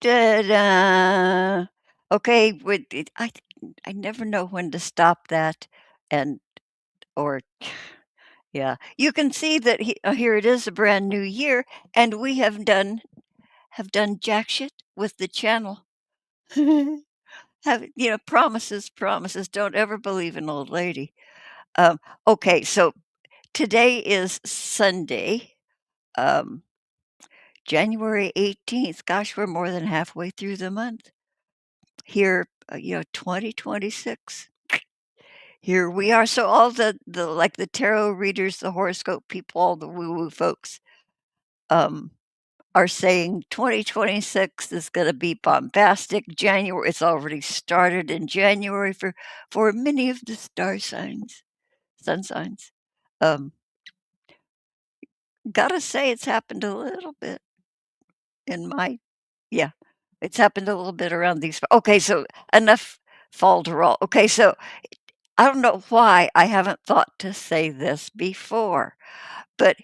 Da-da. Okay, with it I never know when to stop that and or yeah. You can see that here it is, a brand new year, and we have done jack shit with the channel. Promises, promises, don't ever believe an old lady. Um, okay, so today is Sunday, um, January 18th. Gosh, we're more than halfway through the month. Here, 2026. Here we are. So all the tarot readers, the horoscope people, all the woo-woo folks, um, are saying 2026 is gonna be bombastic. January it's already started in January for many of the star signs, sun signs. Um, Gotta say it's happened a little bit in my yeah, it's happened a little bit around these okay, so enough falderall. Okay, so I don't know why I haven't thought to say this before, but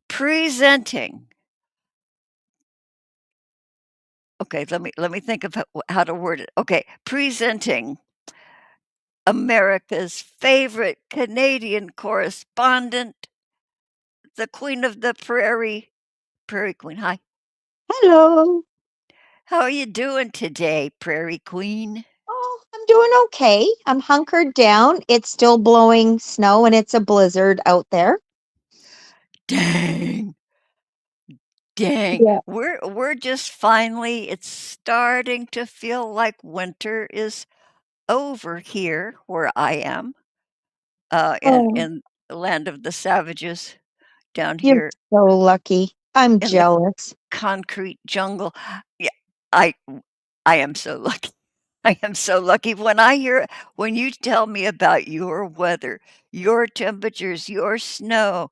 presenting okay, let me think of how to word it. Okay, presenting America's favorite Canadian correspondent, the queen of the prairie queen. Hi. Hello. How are you doing today, prairie queen? Oh, I'm doing okay. I'm hunkered down. It's still blowing snow and it's a blizzard out there. Dang, dang. Yeah. We're just finally it's starting to feel like winter is over here where I am, Oh, in the land of the savages down you're here so lucky. I'm in the jealous. concrete jungle. Yeah, I I am so lucky. I am so lucky when you tell me about your weather, your temperatures, your snow,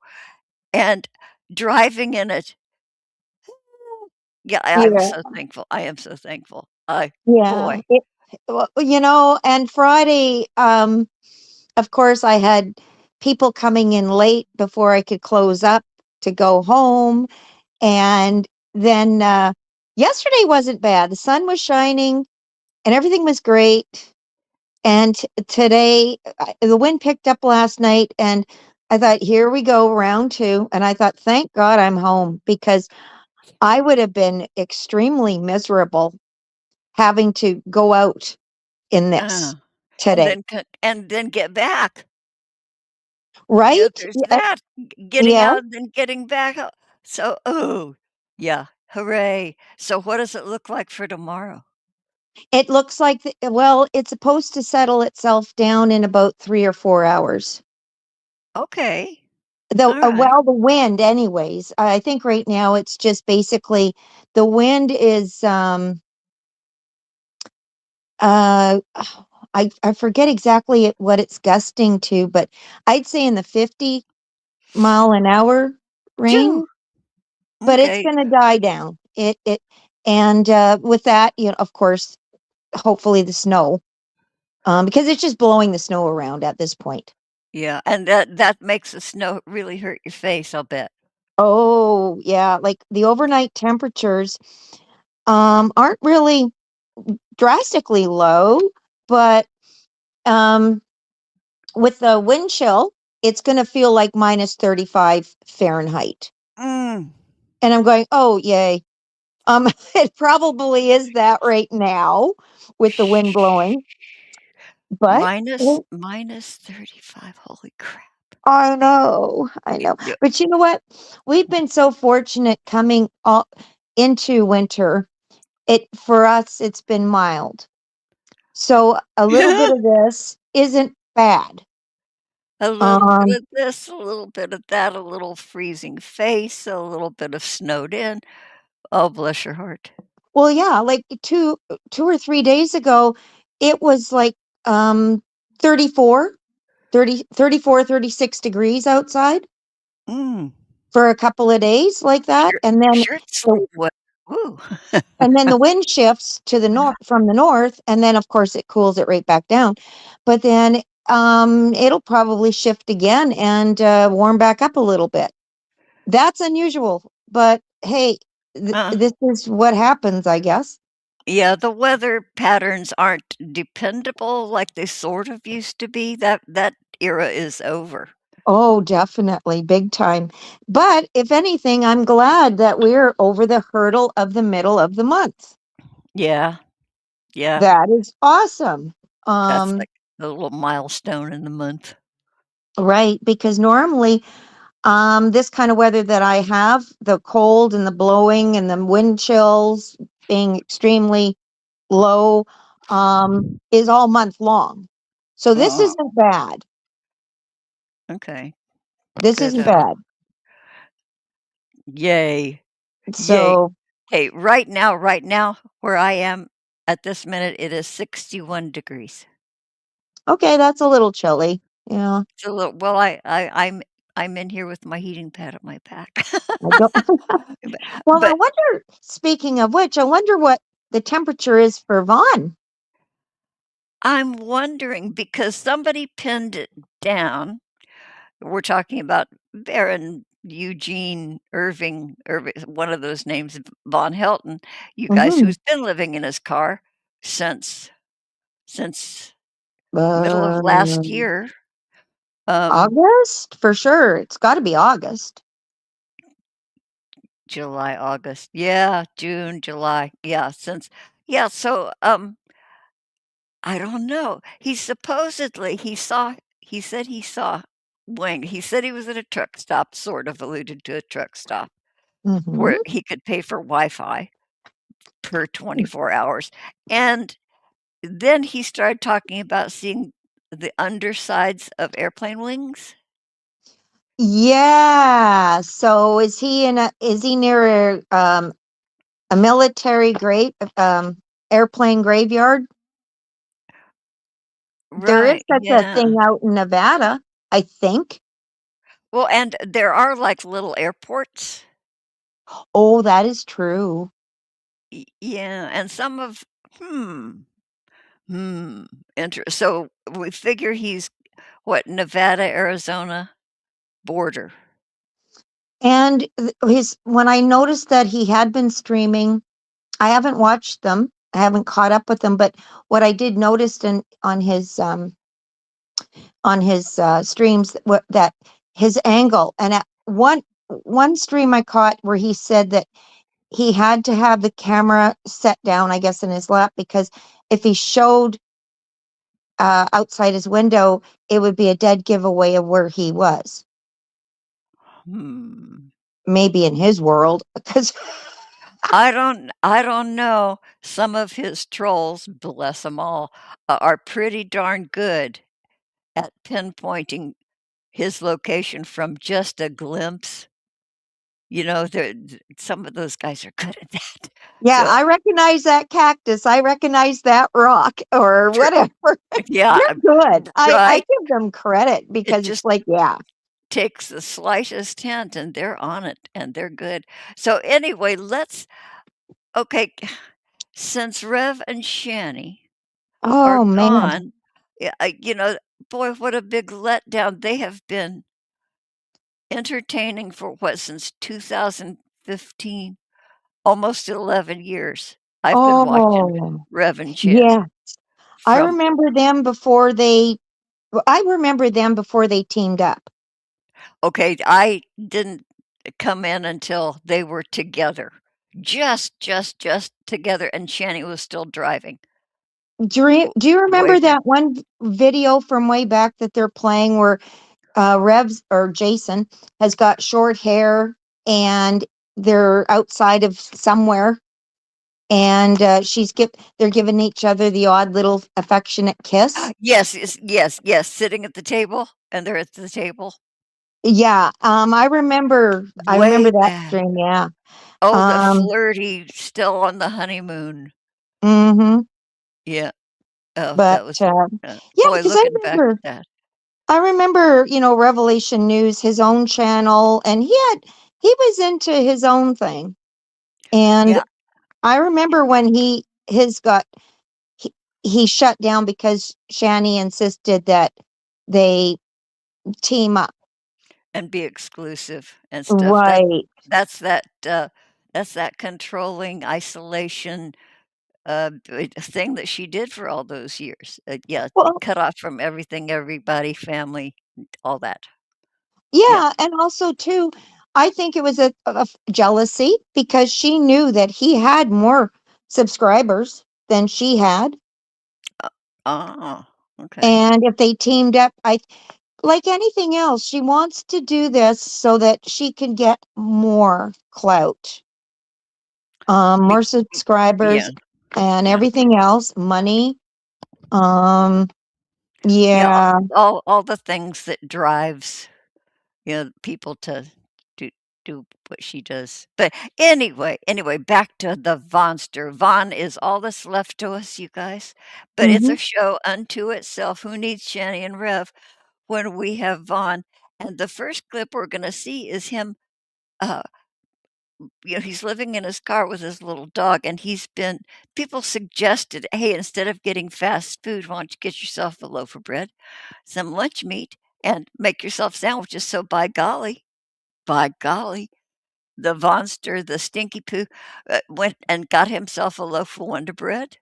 and driving in it. Yeah, I'm Yeah. so thankful. I am so thankful. I Yeah. boy. And Friday, of course, I had people coming in late before I could close up to go home. And then yesterday wasn't bad. The sun was shining and everything was great. And today, the wind picked up last night, and I thought, here we go, round two. And I thought, thank God I'm home because I would have been extremely miserable having to go out in Uh, this and today. then get back. Right? There's Yeah. that, getting Yeah. out and then getting back out. So, oh, yeah, hooray. So what does it look like for tomorrow? It looks like, well, it's supposed to settle itself down in about 3 or 4 hours. Okay, alright. The wind, anyways. I think right now it's just basically the wind is, Uh, I forget exactly what it's gusting to, but I'd say in the 50-mile-an-hour Phew, range, but it's m'kay. gonna die down. And, with that, of course, hopefully the snow, because it's just blowing the snow around at this point. Yeah, and that makes the snow really hurt your face, I'll bet. Oh, yeah, like, the overnight temperatures, aren't really drastically low, but, um with the wind chill, it's gonna feel like -35 Fahrenheit. Mm, And I'm going, "Oh, yay." It probably is that right now with the wind blowing, but minus well, minus 35, holy crap. I know. Yeah. But you know what? We've been so fortunate coming all into winter. For us, it's been mild. So a little bit of this isn't bad. A little bit Um of this, a little bit of that, a little freezing face, a little bit of snowed in. Oh, bless your heart. Well, yeah, like 2 or 3 days ago, it was like, um, 34, 36 degrees outside Mm, for a couple of days like that, shirt shirt sleeve weather. Ooh. and then the wind shifts to the north from the north, and then, of course, it cools it right back down. But then, it'll probably shift again and, warm back up a little bit. That's unusual, but hey, Uh, this is what happens, I guess. yeah, the weather patterns aren't dependable like they sort of used to be. That era is over. Oh, definitely, big time. But if anything, I'm glad that we're over the hurdle of the middle of the month. Yeah, yeah, That is awesome. that's Um, like a little milestone in the month. right, because normally, this kind of weather that I have, the cold and the blowing and the wind chills being extremely low, is all month long. So this Oh, isn't bad. okay. This Good, isn't bad. yay, yay. So, Hey, right now, where I am at this minute, it is 61 degrees. okay, that's a little chilly. Yeah, It's a little well, I'm in here with my heating pad at my back. I don't. But Well, I but wonder, speaking of which, I wonder what the temperature is for Vaughn. I'm wondering because somebody pinned it down. We're talking about Baron Eugene Irving, one of those names, Von Helton, you guys, Mhm. who's been living in his car since since middle of last Um, year. Um, August? For sure. It's gotta be August. July, August. Yeah, June, July. Yeah, so I don't know. He said he saw Wing. He said he was at a truck stop, sort of alluded to a truck stop Mhm. where he could pay for Wi-Fi per 24 hours. And then he started talking about seeing the undersides of airplane wings. Yeah. So is he near a military grave airplane graveyard? There is Right. such a Yeah. thing out in Nevada, I think. Well, and there are like little airports. Oh, that is true. Yeah, and some of hmm, hmm, so we figure he's what, Nevada, Arizona border. And his when I noticed that he had been streaming, I haven't watched them. I haven't caught up with them, but what I did notice on his streams that his angle and at one stream I caught where he said that he had to have the camera set down, I guess, in his lap because if he showed outside his window, it would be a dead giveaway of where he was. Hmm. Maybe in his world, because I don't know. Some of his trolls, bless them all, are pretty darn good at pinpointing his location from just a glimpse. You know, some of those guys are good at that. yeah, So, I recognize that cactus. I recognize that rock or tr whatever. yeah, They're good. I right? give them credit It because it's just like, yeah. takes the slightest hint, and they're on it, and they're good. So, anyway, okay, since Rev and Shani are Oh man. gone, yeah, boy, what a big letdown. They have been entertaining for what, since 2015? Almost 11 years. I've been watching Oh, Rev and Shan yeah. I from remember them before they I remember them before they teamed up. okay, I didn't come in until they were together. Just together, and Shani was still driving. Do you Way remember back. that one video from way back that they're playing where Revs or Jason has got short hair and they're outside of somewhere and they're giving each other the odd little affectionate kiss. Yes, sitting at the table, and they're at the table. Yeah, I remember Way that back. stream, yeah. Oh, the Um, flirty, still on the honeymoon. mhm. Yeah. Oh, But that was yeah, boy, because looking back at that. I remember, Revelation News, his own channel, and he was into his own thing. And Yeah, I remember when he, he shut down because Shani insisted that they team up. and be exclusive and stuff. Right. That's that, That's that controlling isolation, thing that she did for all those years. Yeah, Well, cut off from everything, everybody, family, all that. Yeah. yeah, and also too, I think it was a jealousy because she knew that he had more subscribers than she had, Uh, oh, okay. and if they teamed up, I like anything else, she wants to do this so that she can get more clout, Be more yeah, subscribers and yeah. everything else, money. Um, Yeah, yeah. all the things that drives, people to do do what she does. But anyway, back to the Vonster. Von is all that's left to us, you guys, but it's Mhm. a show unto itself. Who needs Shanny and Rev when we have Von? And the first clip we're gonna see is him, uh, he's living in his car with his little dog, and people suggested, "Hey, instead of getting fast food, why don't you get yourself a loaf of bread, some lunch meat, and make yourself sandwiches?" So by golly, the Vonster, the Stinky Poo, went and got himself a loaf of Wonder Bread.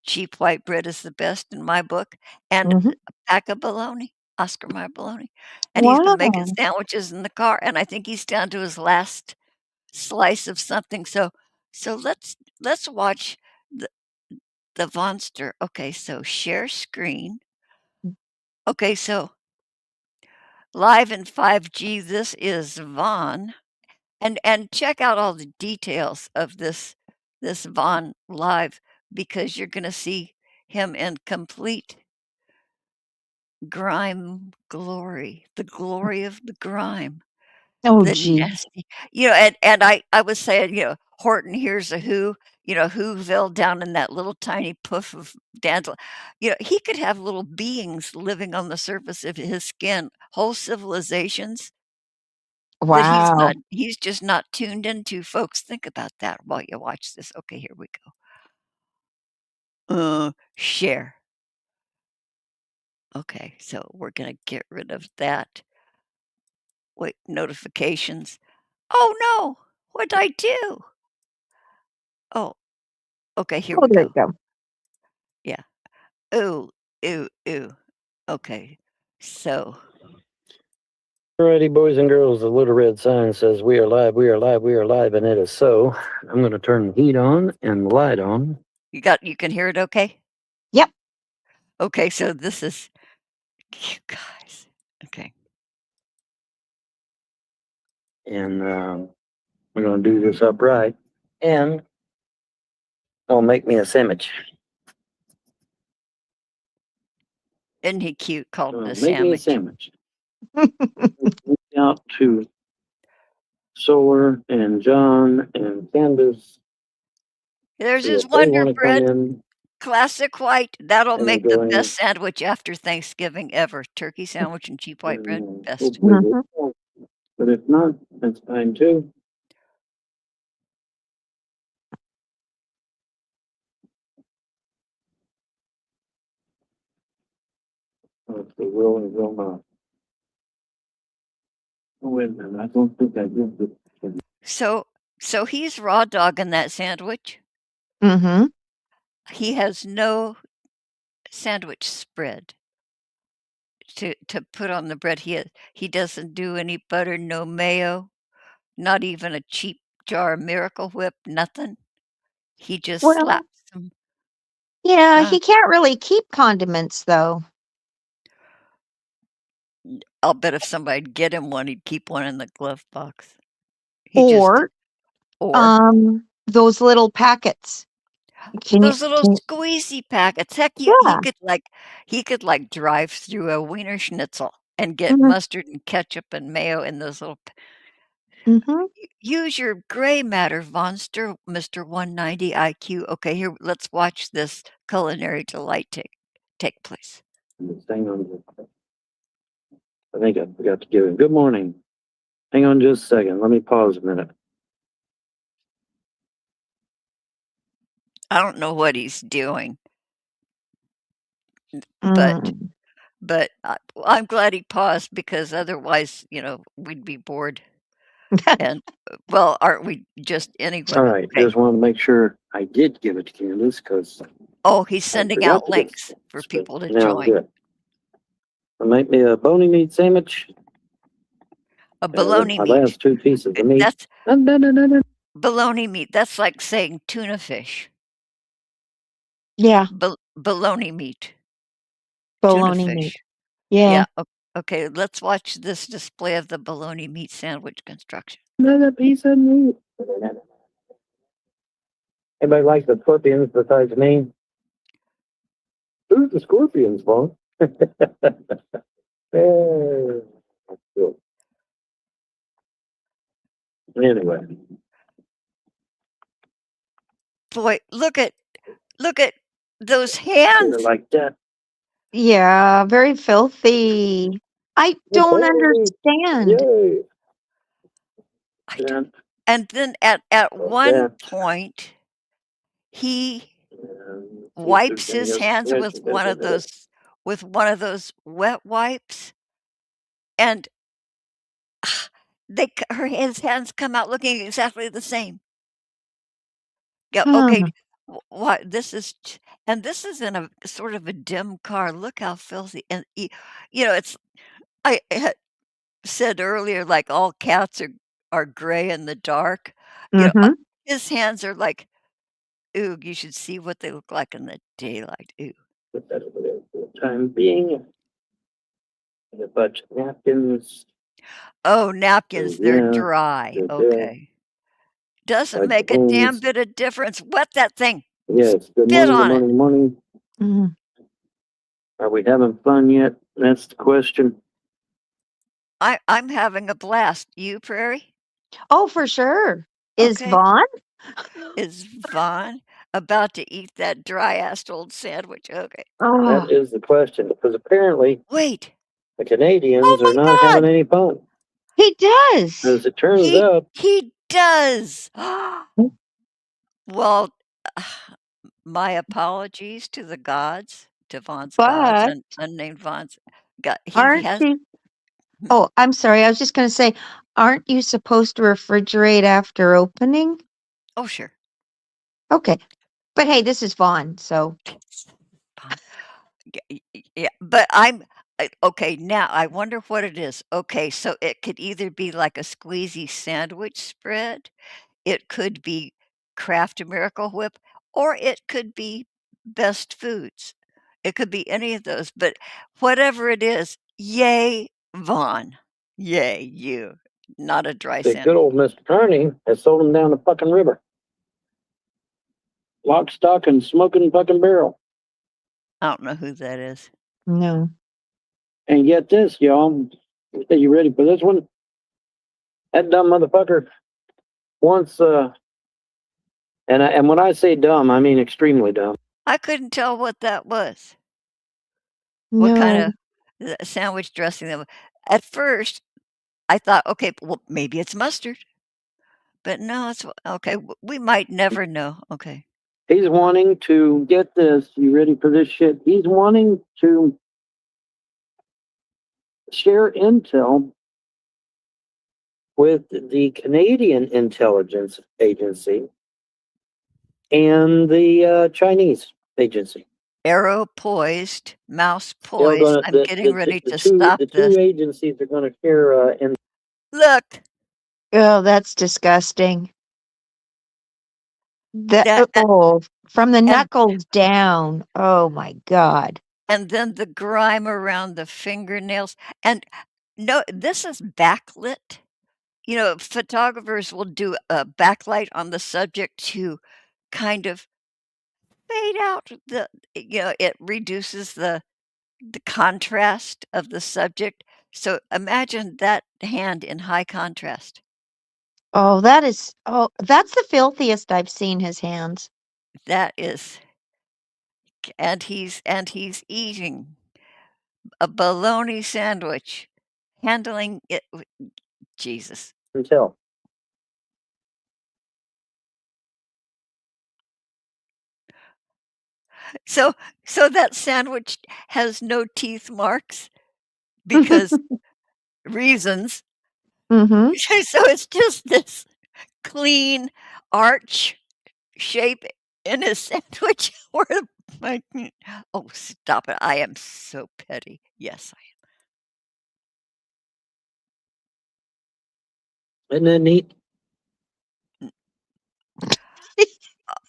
Cheap white bread is the best in my book, and Mhm. a pack of bologna, Oscar Mayer bologna, and he's been making Wow. sandwiches in the car, and I think he's down to his last slice of something, so let's watch the the Vonster. Okay, so share screen. Okay, so live in 5G, this is Vaughn. And check out all the details of this Vaughn live because you're gonna see him in complete grime glory, the glory of the grime, Oh, the gee. nasty and I was saying, Horton Hears a Who, Whoville down in that little tiny puff of dandelion. He could have little beings living on the surface of his skin, whole civilizations that Wow. he's just not tuned into. Folks, think about that while you watch this. Okay, here we go. Share. Okay, so we're gonna get rid of that. Wait, notifications. Oh no, what'd I do? Oh, okay, here Oh, we there you go. go. Yeah. Ooh, ooh, ooh. Okay. So, Alrighty, boys and girls, the little red sign says we are live, we are live, we are live, and it is so. I'm going to turn the heat on and the light on. you can hear it okay? Yep. Okay, so this is you guys. Okay. And we're going to do this upright. And I'll make me a sandwich. Isn't he cute calling it a Make me a sandwich? sandwich. Out to Solar and John and Candace. There's See his if they Wonder want to come Bread, in classic white. That'll and make the join best us. sandwich after Thanksgiving ever. Turkey sandwich and cheap white bread, And best. hopefully Mhm. we'll. But if not, that's fine too. If they will and will not. Oh, wait a minute. I don't think I did this. So so he's raw dogging that sandwich. Mhm. He has no sandwich spread to put on the bread. He doesn't do any butter, no mayo, not even a cheap jar of Miracle Whip, nothing. He just Well, slaps them. yeah, Huh? he can't really keep condiments though. I'll bet if somebody'd get him one, he'd keep one in the glove box. He just Or or those little packets. those little Can you squeezy packets. Heck, yeah. he could, like, drive through a Wiener Schnitzel and get Mhm. mustard and ketchup and mayo in those little p Mhm. use your gray matter, Vonster, Mr. 190 IQ. Okay, here, let's watch this culinary delight take place. Just hang on. I think I forgot to give it. Good morning. Hang on just a second. Let me pause a minute. I don't know what he's doing, but Mm. I'm glad he paused because otherwise, we'd be bored. And, well, aren't we just anyway? All right, Okay. just wanted to make sure I did give it to Candace because Oh, he's I sending forgot out to get links for this, but people to now I'm join. good. I'll make me a bony meat sandwich. A bologna My meat. last two pieces of meat. That's Dun, dun, dun, dun, dun. bologna meat. That's like saying tuna fish. Yeah, Bologna meat. Tuna bologna meat. fish. Yeah. Yeah. Okay, let's watch this display of the bologna meat sandwich construction. Another piece of meat. Anybody like the scorpions besides me? Who's the scorpions, Vaughn? Eh, cool. Anyway, Boy, look at those they're hands. like that. Yeah, very filthy. I The don't bony understand. yay. I d And and then at one that. point, he And see if there's wipes any his other hands stretch. with one of those wet wipes, and his hands come out looking exactly the same. Yeah, okay, Huh. what this is ch and this is in a sort of a dim car. Look how filthy, and it's I had said earlier, like, all cats are gray in the dark. Mhm. His hands are like, ooh, you should see what they look like in the daylight. Ooh. Put that over there for the time being. And a bunch of napkins. Oh, So napkins, they're yeah, dry. good there. Okay. Doesn't Like the make a damn bones. bit of difference. Wet that thing. Yes, good Spit morning, good on it. morning, good morning. Mm. Are we having fun yet? That's the question. I'm having a blast. You, Prairie? Oh, for sure. Is Okay. Vaughn? Is Vaughn about to eat that dry-assed old sandwich? Okay. Oh, That is the question, because apparently Wait. the Oh Canadians are my not having god! any fun. he does. As it turns He out, he does. Well, my apologies to the gods, to Vaughn's gods, But and unnamed Vaughn's god. He aren't has you hmm, Oh, I'm sorry. I was just gonna say, aren't you supposed to refrigerate after opening? oh, sure. Okay. But hey, this is Vaughn, so Vaughn. Yeah, but okay, now I wonder what it is. Okay, so it could either be like a squeezy sandwich spread, it could be Kraft Miracle Whip, or it could be Best Foods. It could be any of those, but whatever it is, yay, Vaughn. Yay, you. Not a dry the good sandwich. old Mr. Carney has sold them down the fucking river. Lock, stock, and smoking fucking barrel. I don't know who that is. no. And get this, y'all. Are you ready for this one? That dumb motherfucker once, and when I say dumb, I mean extremely dumb. I couldn't tell what that was. What No. kinda sandwich dressing that wa at first, I thought, "Okay, well, maybe it's mustard." But no, it's okay, we might never know. Okay. He's wanting to get this. You ready for this shit? He's wanting to share intel with the Canadian intelligence agency and the Chinese agency. Arrow poised, mouse They're poised. gonna I'm getting ready the to two stop this. agencies are gonna share in Look, Oh, that's disgusting. that Oh, from the and knuckles down. Oh my God. and then the grime around the fingernails, and no, this is backlit. Photographers will do a backlight on the subject to kind of fade out it reduces the contrast of the subject. So imagine that hand in high contrast. That's the filthiest I've seen his hands. That is and he's eating a bologna sandwich, handling it with Jesus. intel. So so that sandwich has no teeth marks because reasons. Mm-hmm. So it's just this clean arch shape in his sandwich. Where my oh, stop it! I am so petty. Yes, Isn't that neat? I.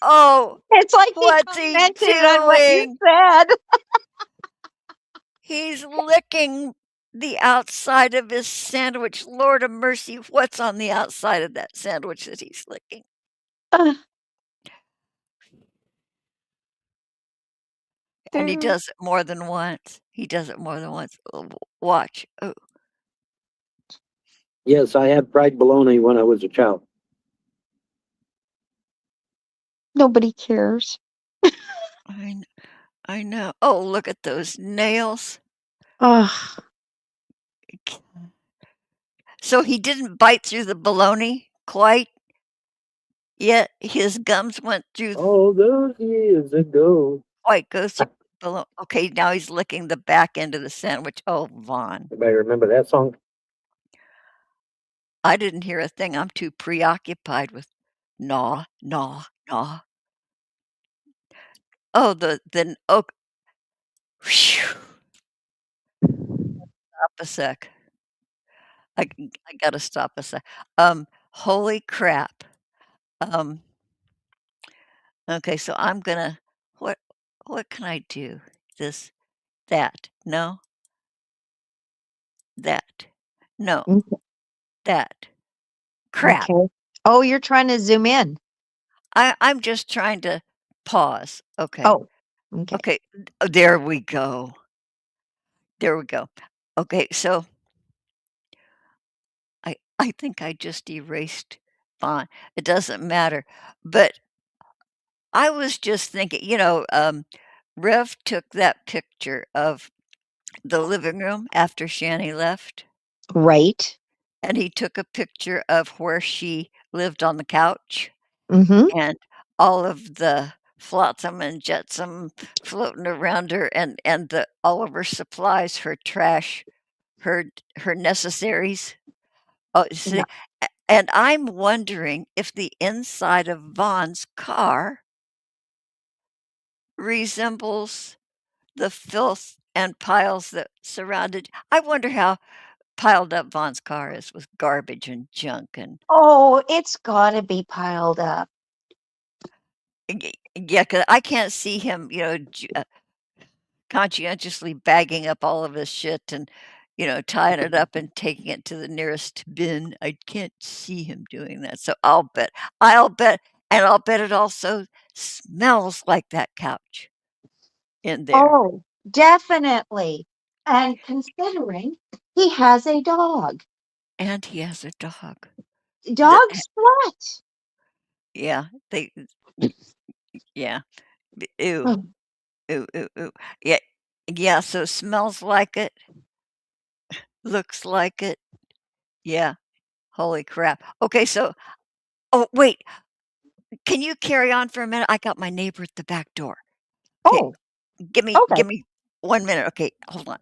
Oh, It's like he what's he commented on what you doing? said. He's licking the outside of his sandwich. Lord of mercy, what's on the outside of that sandwich that he's licking? Uh, And he there, does it more than once. He does it more than once. Oh, watch. Oh, Yes, I had fried bologna when I was a child. nobody cares. I, I know. Oh, look at those nails. Ugh. So he didn't bite through the bologna quite yet. His gums went through All those years ago. quite goes through bologna. Okay, now he's licking the back end of the sandwich. Oh, Vaughn. Everybody remember that song? I didn't hear a thing. I'm too preoccupied with gnaw, gnaw, gnaw. Oh, oh, whew, stop a sec. I gotta stop a sec. Holy crap. Um, okay, so I'm gonna what what can I do? This, that, no, that, no, Mm, that. Crap. okay. Oh, you're trying to zoom in. I'm just trying to pause. Okay. Oh, okay. Okay. There we go. There we go. Okay, so I think I just erased font. It doesn't matter. But I was just thinking, Rev took that picture of the living room after Shani left, Right. and he took a picture of where she lived on the couch Mm-hmm. and all of the flotsam and jetsam floating around her and the all of her supplies, her trash, her her necessaries. Oh, Yeah. see, and I'm wondering if the inside of Vaughn's car resembles the filth and piles that surrounded. I wonder how piled up Vaughn's car is with garbage and junk and Oh, it's gotta be piled up. yeah, 'cause I can't see him, conscientiously bagging up all of his shit and, tying it up and taking it to the nearest bin. I can't see him doing that. So I'll bet it also smells like that couch in there. Oh, definitely. And considering he has a dog. And he has a dog. The Dogs what? yeah, yeah. Ew, Oh, ew, ew, ew. Yeah, yeah, so smells like it, looks like it. Yeah, holy crap. Okay, so oh, wait, can you carry on for a minute? I got my neighbor at the back door. Okay, oh, okay. give me 1 minute. Okay, hold on.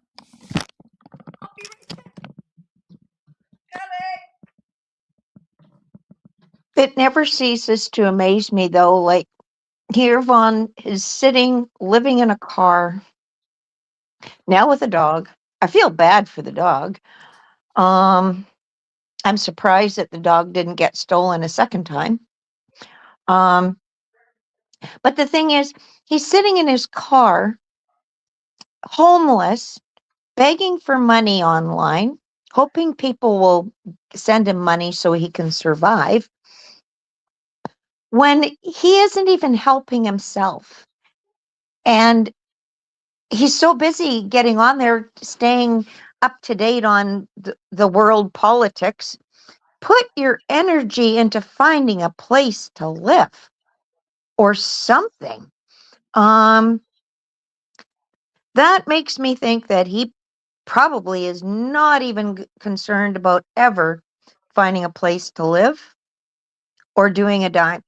It never ceases to amaze me though. Like here Vaughn is sitting, living in a car, now with a dog. I feel bad for the dog. Um, I'm surprised that the dog didn't get stolen a second time. Um, but the thing is, he's sitting in his car, homeless, begging for money online, hoping people will send him money so he can survive, when he isn't even helping himself. And he's so busy getting on there, staying up to date on the world politics. Put your energy into finding a place to live or something. Um, that makes me think that he probably is not even concerned about ever finding a place to live or doing a dime.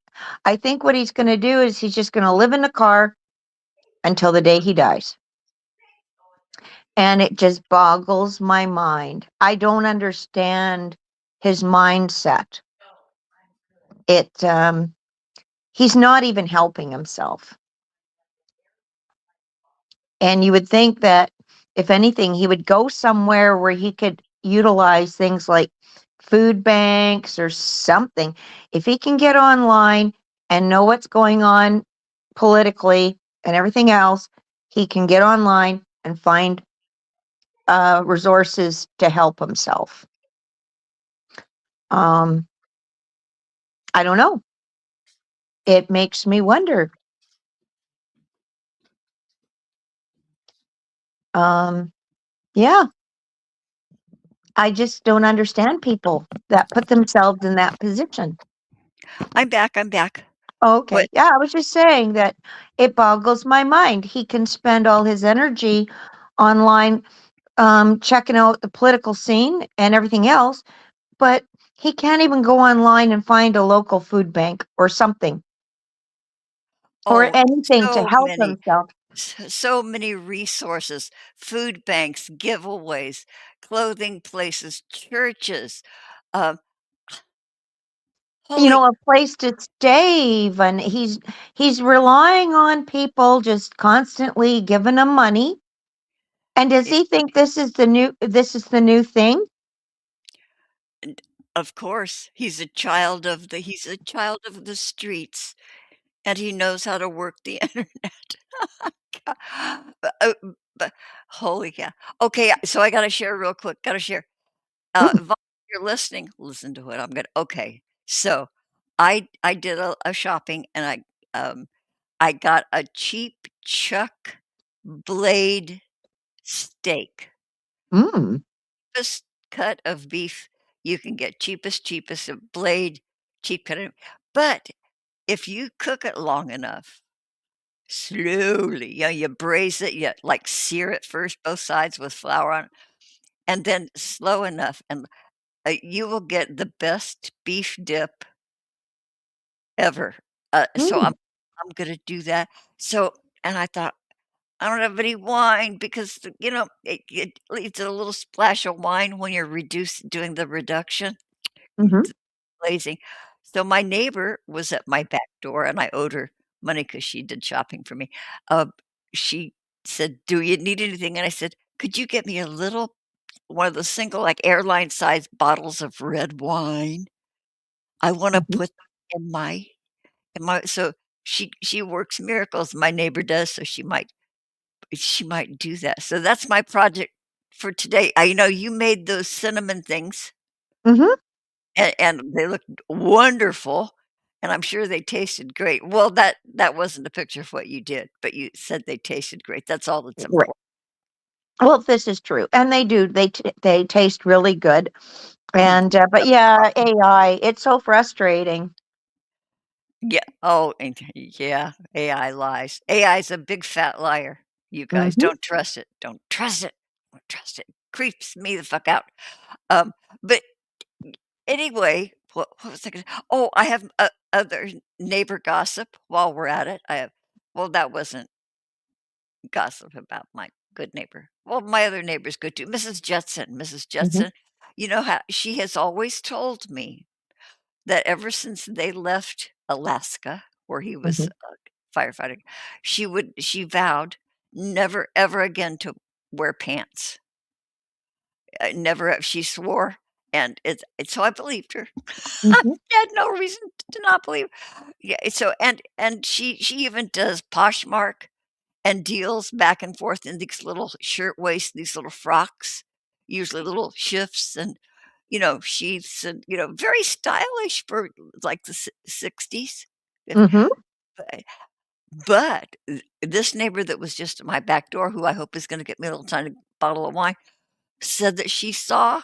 I think what he's going to do is he's just going to live in the car until the day he dies. And it just boggles my mind. I don't understand his mindset. It he's not even helping himself. And you would think that if anything, he would go somewhere where he could utilize things like food banks or something. If he can get online and know what's going on politically and everything else, he can get online and find resources to help himself. I don't know. It makes me wonder. Yeah, I just don't understand people that put themselves in that position. I'm back. I'm back. Okay. What? Yeah, I was just saying that it boggles my mind. He can spend all his energy online, checking out the political scene and everything else, but he can't even go online and find a local food bank or something or Oh, anything to so help many, himself. so many resources, food banks, giveaways, clothing places, churches. Uh, You holy, know, a place to stay even. He's relying on people just constantly giving him money. And does it, he think this is the new thing? and of course, he's a child of the streets, and he knows how to work the internet. But, but holy cow. Okay, so I gotta share real quick. Gotta share. Mm, If you're listening, listen to it. I'm gonna. Okay, so I did a shopping, and I got a cheap chuck blade steak, mm, cheapest cut of beef you can get, cheapest blade, cheap cut. But if you cook it long enough, slowly, you braise it, you like sear it first, both sides with flour on it, and then slow enough, and you will get the best beef dip ever. So mm, I'm gonna do that. So, and I thought, I don't have any wine because, it leaves a little splash of wine when you're doing the reduction. mhm, It's blazing. So my neighbor was at my back door, and I owed her money because she did shopping for me. She said, "Do you need anything?" And I said, "Could you get me a little one of the single, like, airline-sized bottles of red wine? I wanna mhm, put in my" so she works miracles, my neighbor does, so she might do that. So that's my project for today. I know you made those cinnamon things, mhm. and they looked wonderful, and I'm sure they tasted great. Well, that wasn't a picture of what you did, but you said they tasted great. That's all that's Right. important. Well, this is true, and they do. They taste really good. Mm. And but yeah, AI. It's so frustrating. Yeah. Oh, and yeah, AI lies. AI is a big fat liar, you guys. Mhm, Don't trust it. Don't trust it. Don't trust it. Creeps me the fuck out. But anyway, what was I gonna oh, I have, other neighbor gossip while we're at it. I have well, that wasn't gossip about my good neighbor. Well, my other neighbor's good too, Mrs. Jetson. Mrs. mhm, Jetson, you know how she has always told me that ever since they left Alaska, where he was mhm, a firefighter, she vowed never ever again to wear pants. Never she swore, and so I believed her. I mhm, had no reason to not believe. Yeah, so and she even does Poshmark and deals back and forth in these little shirtwaists, these little frocks, usually little shifts and, sheaths and, very stylish for like the 60s. If mhm, but but this neighbor that was just at my back door, who I hope is gonna get me a little tiny bottle of wine, said that she saw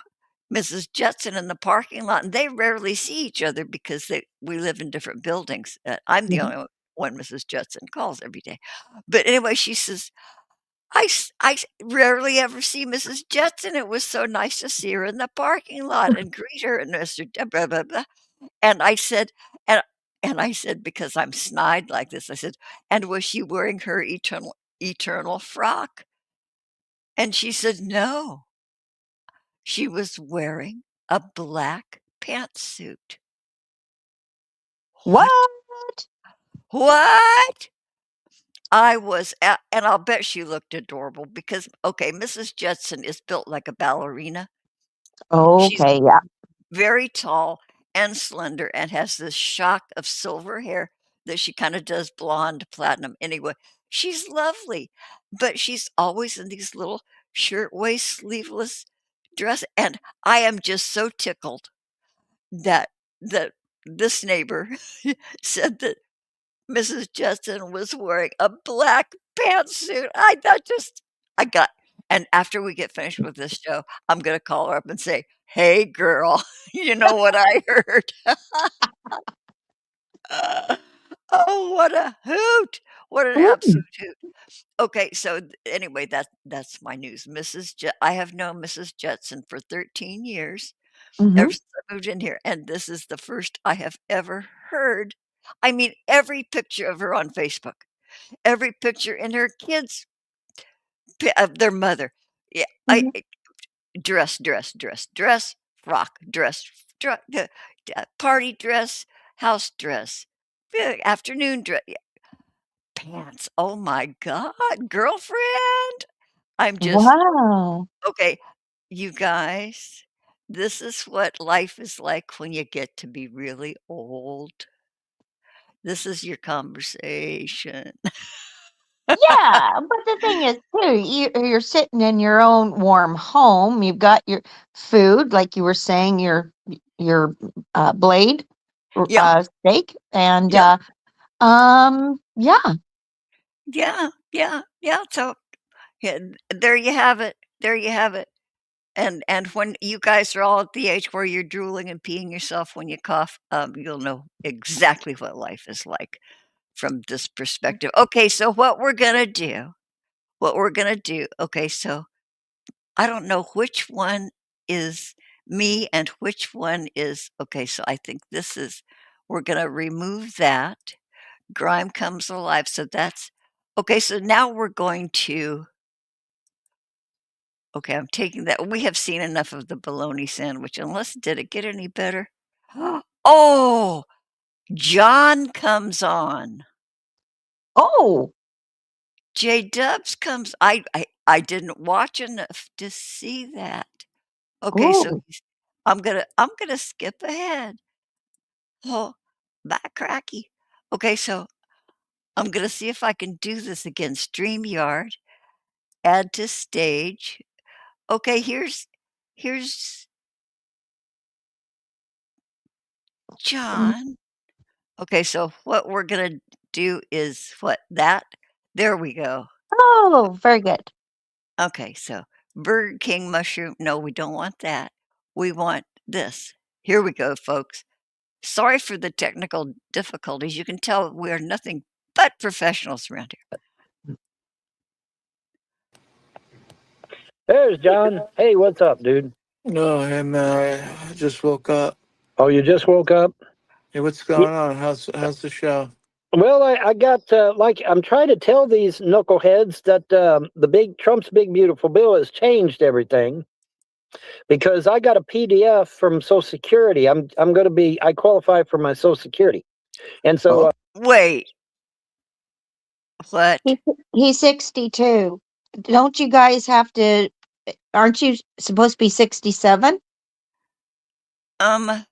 Mrs. Jetson in the parking lot, and they rarely see each other because we live in different buildings. I'm the mhm, only one Mrs. Jetson calls every day. But anyway, she says, I rarely ever see Mrs. Jetson. It was so nice to see her in the parking lot and greet her and Mr. Blah, blah, blah." And I said, and and I said, because I'm snide like this, I said, "And was she wearing her eternal frock?" And she said, "No, she was wearing a black pantsuit. What? What? What? And I'll bet she looked adorable because, okay, Mrs. Jetson is built like a ballerina. She's Okay, yeah. very tall and slender and has this shock of silver hair that she kind of does blonde platinum. Anyway, she's lovely, but she's always in these little shirtwaist sleeveless dress. And I am just so tickled that that this neighbor said that Mrs. Justin was wearing a black pantsuit. I got and after we get finished with this show, I'm gonna call her up and say, "Hey, girl, you know what I heard?" Oh, what a hoot. What an Mm, absolute hoot. Okay, so anyway, that's my news. I have known Mrs. Jetson for 13 years, ever mhm, since I moved in here, and this is the first I have ever heard. I mean, every picture of her on Facebook, every picture in her kids' of their mother. Yeah, mhm. dress, dress, dress, dress, frock, dress, party dress, house dress, afternoon dress, pants. Oh my God, girlfriend. I'm just Wow. okay. You guys, this is what life is like when you get to be really old. This is your conversation. Yeah, but the thing is too, you're sitting in your own warm home. You've got your food, like you were saying, your blade Yeah, steak, and yeah, yeah. yeah, yeah, yeah. So yeah, there you have it. There you have it. And when you guys are all at the age where you're drooling and peeing yourself when you cough, you'll know exactly what life is like from this perspective. Okay, so what we're gonna do. Okay, so I don't know which one is me and which one is okay. So I think we're gonna remove that. Grime comes alive. So that's okay. So now we're going to okay, I'm taking that. We have seen enough of the bologna sandwich, unless did it get any better? Oh, John comes on. Oh, J Dubs comes I didn't watch enough to see that. Okay, so oh, I'm gonna skip ahead. Oh, bye cracky. Okay, so I'm gonna see if I can do this again. StreamYard, add to stage. Okay, here's John. Okay, so what we're gonna do is what? That? There we go. oh, very good. Okay, so Burger King mushroom. No, we don't want that. We want this. Here we go, folks. Sorry for the technical difficulties. You can tell we are nothing but professionals around here. There's John. Hey, what's up, dude? No, hey man, I just woke up. Oh, you just woke up? Hey, what's Y- going on? How's the show? Well, I got like I'm trying to tell these knuckleheads that the big Trump's big beautiful bill has changed everything because I got a PDF from Social Security. I'm going to be I qualify for my Social Security, and so Oh, Wait, what? He, he's 62. Don't you guys have to? Aren't you supposed to be 67? Um,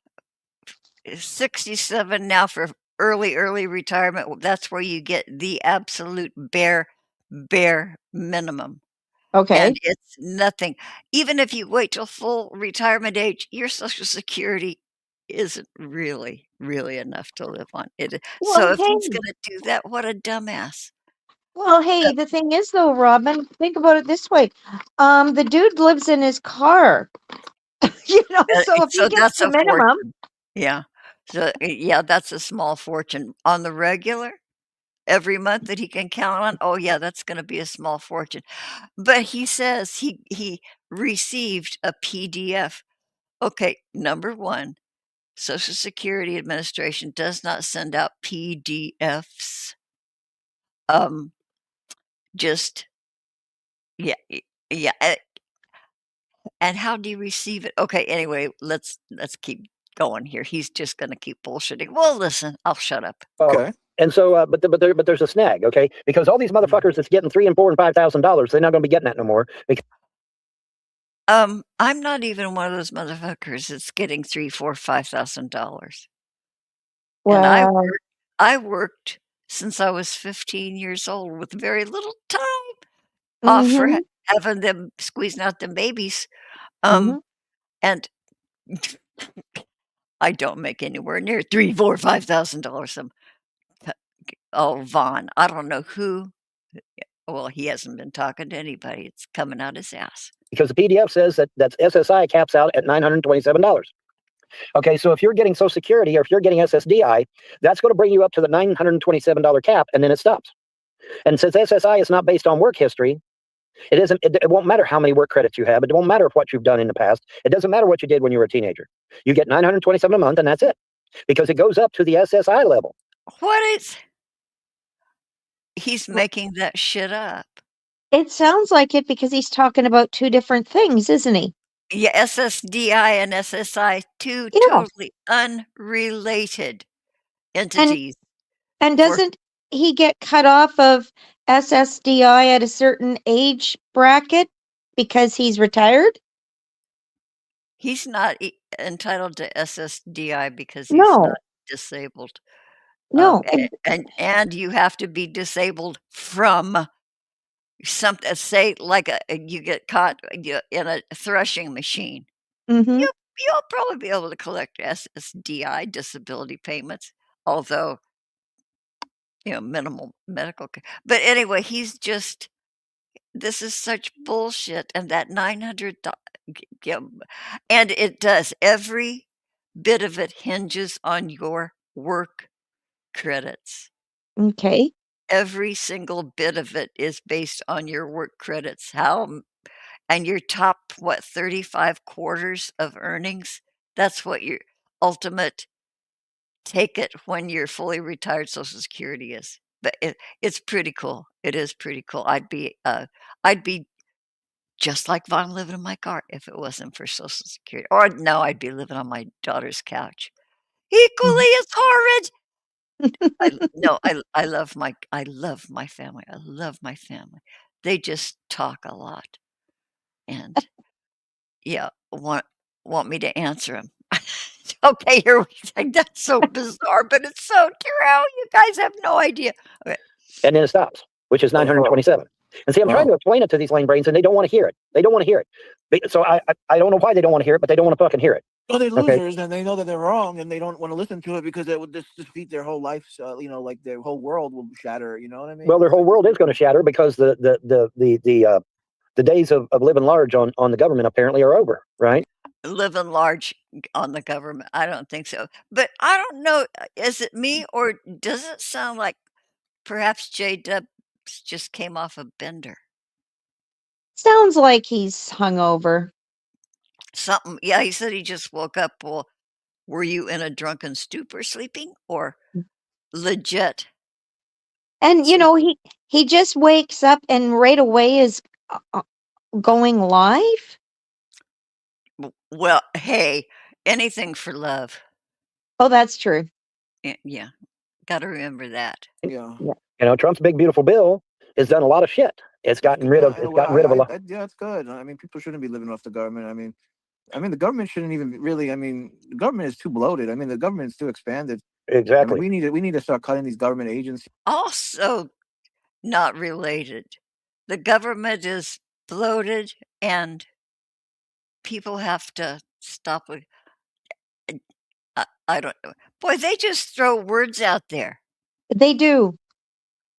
67 now for early retirement. That's where you get the absolute bare minimum. And Okay. it's nothing. Even if you wait till full retirement age, your Social Security isn't really enough to live on. So Well, if he's hey, gonna do that, what a dumbass. well, Uh, hey. The thing is, though, Robin, think about it this way. The dude lives in his car. So if he so gets that's the a minimum, fortune. Yeah. So, yeah, that's a small fortune. On the regular, every month that he can count on, oh, yeah, that's gonna be a small fortune. But he says he received a PDF. Okay, number 1, Social Security Administration does not send out PDFs. Um, just yeah, yeah. And how do you receive it? Okay, anyway, let's keep going here. He's just going to keep bullshitting. Well, listen, I'll shut up. Okay. And so, but there's a snag, okay? Because all these motherfuckers that's getting $3,000 and $4,000 and $5,000, they're not going to be getting that no more. Because I'm not even one of those motherfuckers that's getting $3,000, $4,000, $5,000. And Well, I worked since I was 15 years old with very little time off for mhm, having them squeezing out them babies. mhm. And I don't make anywhere near $3,000, $4,000, $5,000. Oh, Vaughn, I don't know who. Well, he hasn't been talking to anybody. It's coming out his ass. because the PDF says that SSI caps out at $927. Okay, so if you're getting Social Security or if you're getting SSDI, that's going to bring you up to the $927 cap, and then it stops. And since SSI is not based on work history, it isn't. It won't matter how many work credits you have. It won't matter what you've done in the past. It doesn't matter what you did when you were a teenager. You get $927 a month, and that's it, because it goes up to the SSI level. What is? He's making that shit up. It sounds like it because he's talking about two different things, isn't he? Yeah, SSDI and SSI, two Yeah. totally unrelated entities. And For doesn't he get cut off of SSDI at a certain age bracket because he's retired? he's not entitled to SSDI because he's No, not disabled. no. And you have to be disabled from something. Say like you get caught in a threshing machine. Mhm. You'll probably be able to collect SSDI disability payments, although minimal medical care. But anyway, he's just. This is such bullshit, and that $900, and it does. Every bit of it hinges on your work credits. Okay. Every single bit of it is based on your work credits. And your top, 35 quarters of earnings, that's what your ultimate take it when you're fully retired Social Security is. But it's pretty cool. It is pretty cool. I'd be just like Vaughn living in my car if it wasn't for Social Security. Or no, I'd be living on my daughter's couch. Equally as horrid. I love my family. I love my family. They just talk a lot, and yeah, want me to answer them. Okay, here we go. That's so bizarre, but it's so true. You guys have no idea. Okay. And then it stops, which is 927. And see, I'm trying to explain it to these lame brains, and they don't want to hear it. They don't want to hear it. So I don't know why they don't want to hear it, but they don't want to fucking hear it. Well, they're losers, and they know that they're wrong, and they don't want to listen to it because it would just defeat their whole life. Like their whole world will shatter. You know what I mean? Well, their whole world is going to shatter because the days of living large on the government apparently are over, right? Living large on the government. I don't think so. But I don't know. Is it me or does it sound like perhaps J-Dub just came off a bender? Sounds like he's hungover. Something. Yeah, he said he just woke up. Well, were you in a drunken stupor sleeping or legit? And he just wakes up and right away is going live. Well, hey, anything for love. Oh, that's true. Yeah, got to remember that. Yeah. Trump's big beautiful bill has done a lot of shit. It's gotten rid of. It's gotten rid of a lot. Yeah, it's good. I mean, people shouldn't be living off the government. I mean, the government shouldn't even really. I mean, the government is too bloated. I mean, the government is too expanded. Exactly. I mean, we need to start cutting these government agencies. Also, not related. The government is bloated, and people have to stop. I don't know. Boy, they just throw words out there. They do.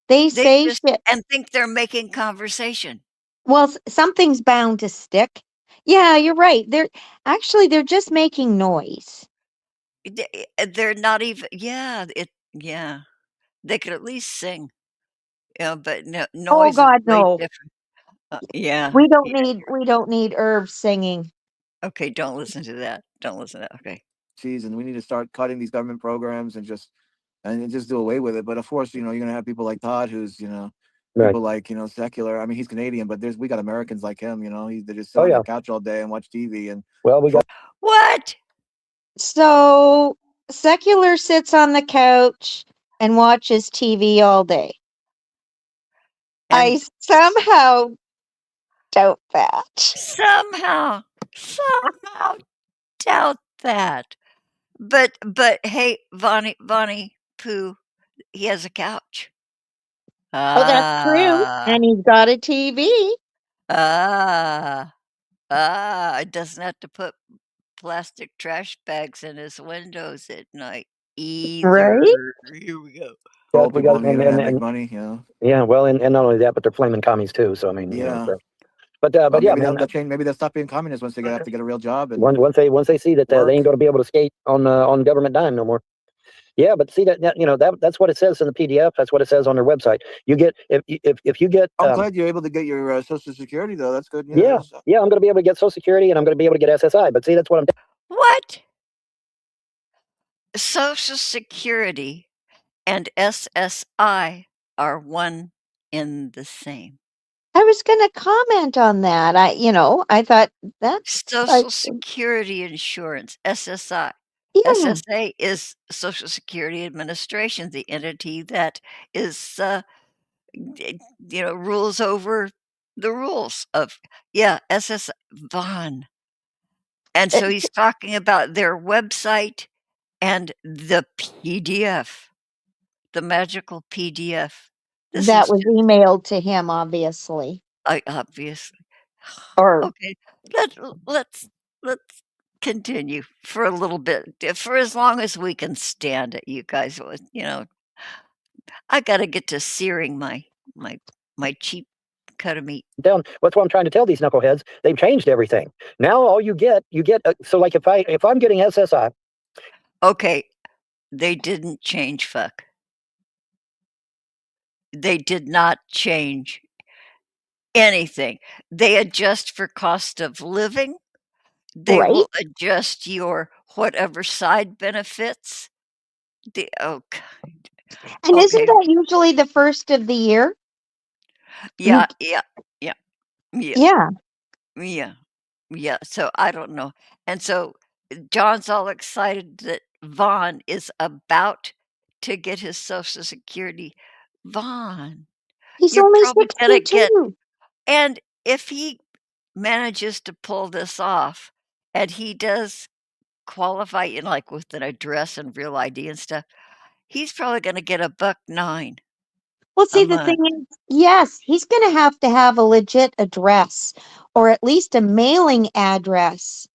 They They say just shit. and think they're making conversation. Well, something's bound to stick. Yeah, you're right. They're just making noise. They're not even. Yeah, they could at least sing. But no, Oh noise is God, way no. different. Yeah. We don't need Irv singing. Okay, don't listen to that. Don't listen to that. Okay. And we need to start cutting these government programs and just do away with it. But of course, you're going to have people like Todd, who's Right. people like secular. I mean, he's Canadian, but we got Americans like him. They just sit on the couch all day and watch TV. And Well, we got What? So secular sits on the couch and watches TV all day. And I somehow doubt that. somehow doubt that. But hey, Vonnie Pooh, he has a couch. Oh, that's true. Ah, And he's got a TV. ah, it doesn't have to put plastic trash bags in his windows at night either. Right? Here we go. Old We people got on the internet make money. yeah, well, and not only that, but they're flaming commies too. So I mean, Yeah. but Well, yeah, maybe man. they'll change. Maybe they'll stop being communists once they have to get a real job and Once they see that they work. ain't going to be able to skate on government dime no more. Yeah, but see that's what it says in the PDF. That's what it says on their website. You get if you get I'm glad you're able to get your Social Security though. That's good. yeah, I'm going to be able to get Social Security and I'm going to be able to get SSI. But see, that's what I'm. What? Social Security and SSI are one in the same. I was going to comment on that. I thought that's Social Security insurance, SSI. yeah, SSA is Social Security Administration, the entity that is, rules over the rules of, SS Vaughn. And so he's talking about their website and the PDF, the magical PDF. This that is was emailed to him, obviously. obviously. Or Okay, let's let's continue for a little bit, for as long as we can stand it, you guys. I gotta get to searing my my cheap cut of meat. Down. That's what I'm trying to tell these knuckleheads. They've changed everything. Now all you get so like if I'm getting SSI. Okay, they didn't change fuck. They did not change anything. They adjust for cost of living. They right? will adjust your whatever side benefits. God. And isn't Okay. that usually the first of the year? Yeah, yeah, yeah, yeah, Yeah. yeah, yeah. So I don't know. And so John's all excited that Vaughn is about to get his Social Security. Vaughn, He's you're only probably gonna get, 62. and if he manages to pull this off and he does qualify in like with an address and real ID and stuff, he's probably gonna get $1.09 Well, a see, the month. thing is, yes, he's going to have a legit address or at least a mailing address.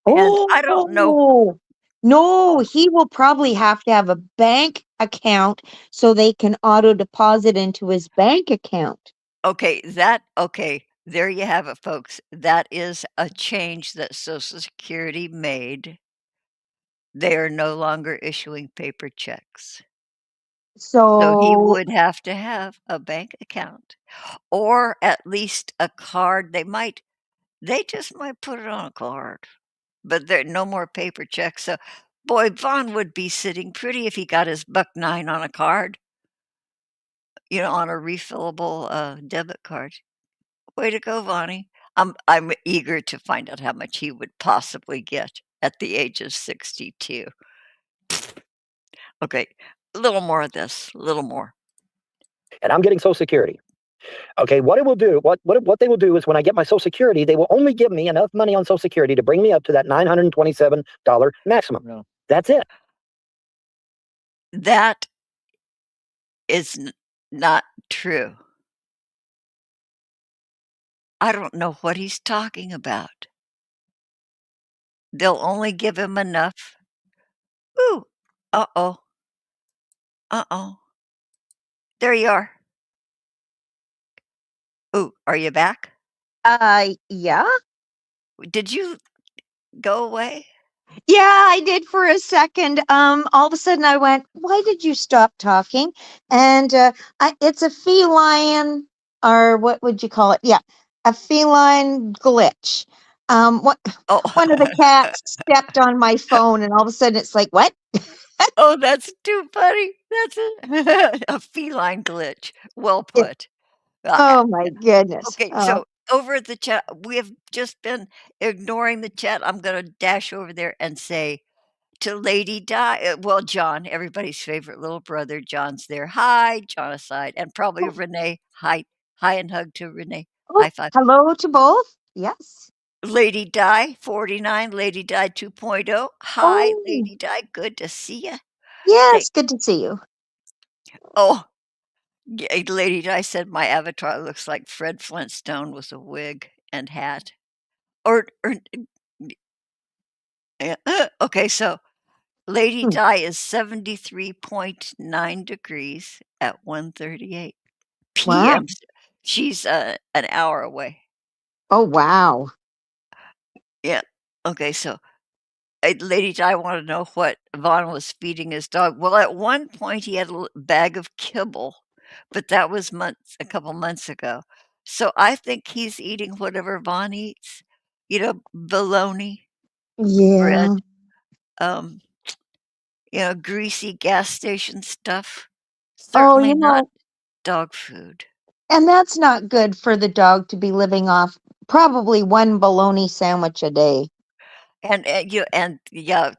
And I don't know. Oh, no, he will probably have to have a bank account so they can auto deposit into his bank account. Okay, there you have it, folks. That is a change that Social Security made. They are no longer issuing paper checks. So he So, would have to have a bank account or at least a card. They just might put it on a card, but there no more paper checks. So, boy, Vaughn would be sitting pretty if he got his $1.09 on a card, on a refillable, debit card. Way to go, Vonnie. I'm eager to find out how much he would possibly get at the age of 62. Okay, a little more of this, a little more. And I'm getting Social Security. Okay, what they will do is when I get my Social Security, they will only give me enough money on Social Security to bring me up to that $927 maximum. No. That's it. That is not true. I don't know what he's talking about. They'll only give him enough. Ooh, uh-oh, uh-oh. There you are. Ooh, are you back? yeah. Did you go away? Yeah, I did for a second. All of a sudden I went, "Why did you stop talking?" And it's a feline, or what would you call it? Yeah, a feline glitch. What Oh. one of the cats stepped on my phone, and all of a sudden it's like, "What?" Oh, that's too funny. That's a feline glitch. Well It- put. oh my goodness. Okay, so over the chat. We have just been ignoring the chat. I'm gonna dash over there and say to Lady Di, well, John, everybody's favorite little brother, John's there. Hi, John aside, and probably Oh, Renee. Hi, hi, and hug to Renee. oh, High five. hello to both. Yes. Lady Di, 49, Lady Di 2.0. Hi, Oh, Lady Di. Good to see you. Okay. yes. Good to see you. Oh, yeah, Lady Di said my avatar looks like Fred Flintstone with a wig and hat. Or yeah, okay, so Lady Hmm. Di is 73.9 degrees at 1:38 Wow. PM. She's, an hour away. Oh, wow. Yeah. Okay, so, Lady Di wanted to know what Vaughn was feeding his dog. Well, at one point, he had a bag of kibble, but that was a couple months ago. So I think he's eating whatever Vaughn eats, bologna, bread, Yeah. um, greasy gas station stuff. Oh, Certainly not dog food. and that's not good for the dog to be living off probably one bologna sandwich a day. And yeah,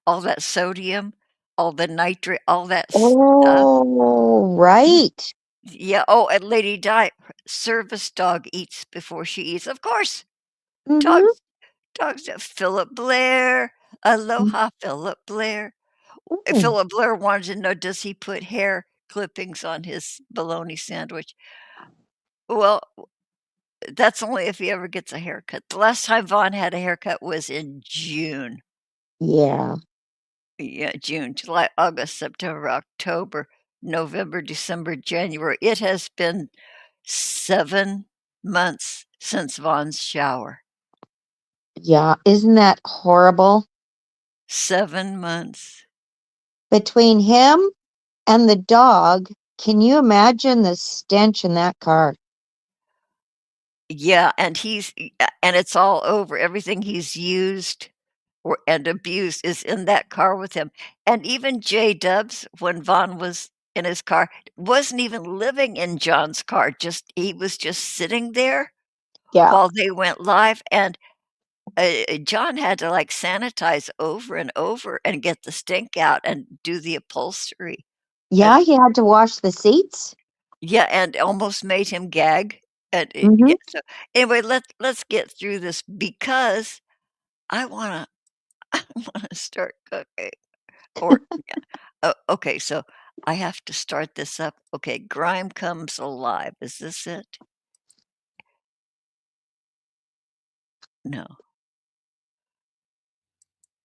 all that sodium, all the nitrate, all that stuff. Oh, Y right. yeah, oh, and Lady Di, service dog eats before she eats. Of course, Mm-hmm. dogs Philip Blair, aloha, Philip Blair. Ooh, Philip Blair wanted to know, does he put hair clippings on his bologna sandwich? Well, that's only if he ever gets a haircut. The last time Vaughn had a haircut was in June. yeah. Yeah, June, July, August, September, October, November, December, January. It has been 7 months since Vaughn's shower. Yeah. Isn't that horrible? 7 months. Between him and the dog, can you imagine the stench in that car? Yeah, and it's all over. Everything he's used and abused is in that car with him. And even J Dubs, when Vaughn was in his car, wasn't even living in John's car, he was just sitting there Yeah. while they went live, and, John had to, like, sanitize over and over and get the stink out and do the upholstery. Uh, Yeah, he had to wash the seats. yeah, and almost made him gag, and Mm-hmm. yeah, so, anyway, let's get through this because I wanna I wanna start cooking. Or yeah. Okay, so I have to start this up. Okay, grime comes alive. Is this it? No.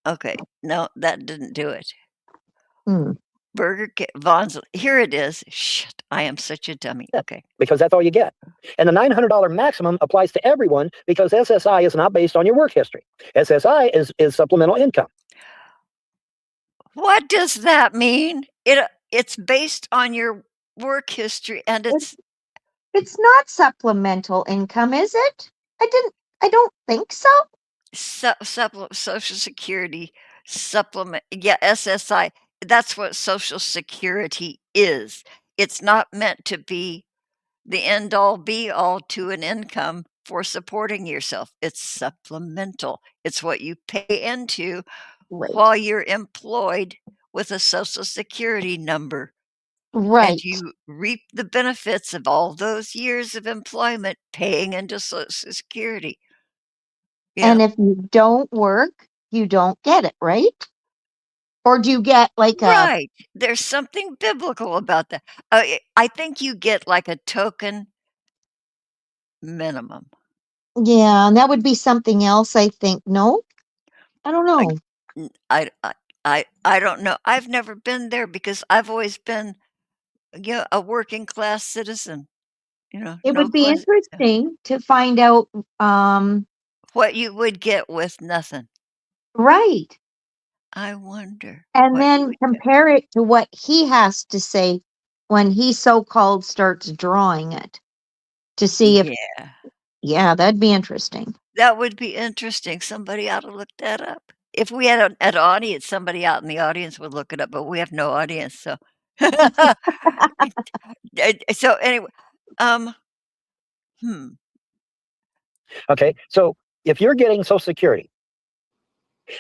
Okay. No, that didn't do it. Hmm. Burger Ki Von's here it is. Shit, I am such a dummy. Okay. because that's all you get. And the $900 maximum applies to everyone because SSI is not based on your work history. SSI is supplemental income. What does that mean? It's based on your work history and It- it's It's not supplemental income, is it? I don't think so. Social Security supplement. Yeah, SSI. That's what Social Security is. It's not meant to be the end all be all to an income for supporting yourself. It's supplemental. It's what you pay into Right. while you're employed with a Social Security number, and Right. you reap the benefits of all those years of employment paying into Social Security. You And know, if you don't work, you don't get it, right? Or do you get like a right. There's something biblical about that. I think you get like a token minimum. yeah, and that would be something else, I think. No? I don't I know. n I don't know. I've never been there because I've always been, a working class citizen, It no would be question. interesting to find out What you would get with nothing. right. I wonder And what you then would get. compare it to what he has to say when he so-called starts drawing it to see if Yeah, yeah, that'd be interesting. that would be interesting. Somebody ought to look that up. If we had an audience, somebody out in the audience would look it up, but we have no audience, so so anyway, um, hmm. Okay, so if you're getting Social Security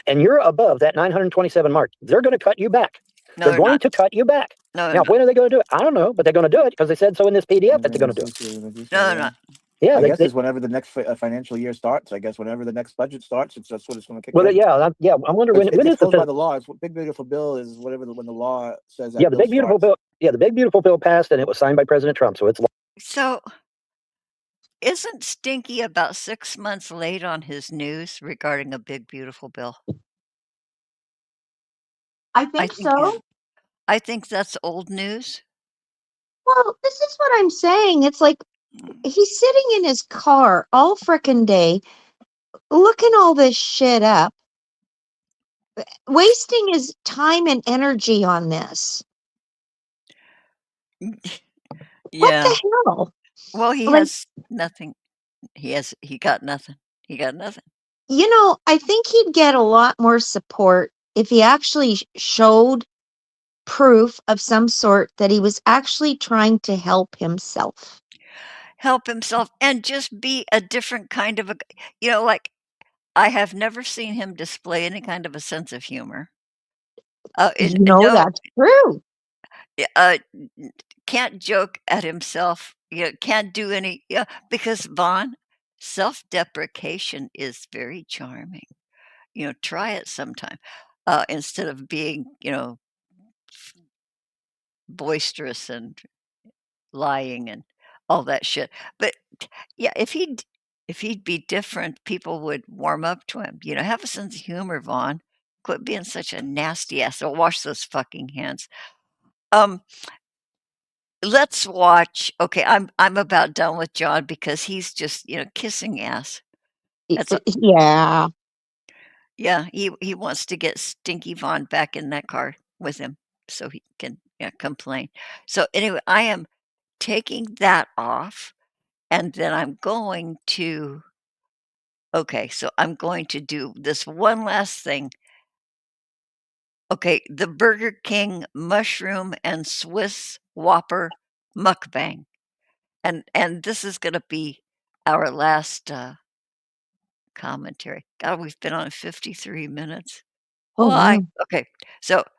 and you're above that 927 mark, they're going to cut you back. No, They're they're going not. to cut you back. No, they're Now, not. when are they going to do it? I don't know, but they're going to do it because they said so in this PDF that they're going to do it. No, they're not. Yeah, I guess it's whenever the next financial year starts. I guess whenever the next budget starts, that's what it's going to kick well, in. yeah. I wonder when It's is closed by the the law. It's big beautiful bill is whatever when the law says that yeah the bill big beautiful starts. bill. Yeah, the big beautiful bill passed and it was signed by President Trump, so it's law. So, isn't Stinky about 6 months late on his news regarding a big beautiful bill? I I think think so. I think that's old news. Well, this is what I'm saying. It's like Mm. he's sitting in his car all frickin' day, looking all this shit up, wasting his time and energy on this. What Yeah. the hell? Well, he Like, has nothing. He got nothing. He got nothing. I think he'd get a lot more support if he actually showed proof of some sort that he was actually trying to help himself. Help himself and just be a different kind of like I have never seen him display any kind of a sense of humor. No, That's true. can't joke at himself. Can't do any. Yeah, because Vaughn, self-deprecation is very charming. Try it sometime. Instead of being, boisterous and lying and all that shit. But yeah, if he'd be different, people would warm up to him. Have a sense of humor, Vaughn. Quit being such a nasty ass. So wash those fucking hands. Um, let's watch. Okay, I'm about done with John because he's just kissing ass. That's Yeah. Yeah. He wants to get Stinky Vaughn back in that car with him so he can complain. So anyway, I am taking that off. And then I'm going to do this one last thing. Okay, the Burger King mushroom and Swiss Whopper mukbang. And this is gonna be our last, commentary. God, we've been on 53 minutes. Oh, Why? wow.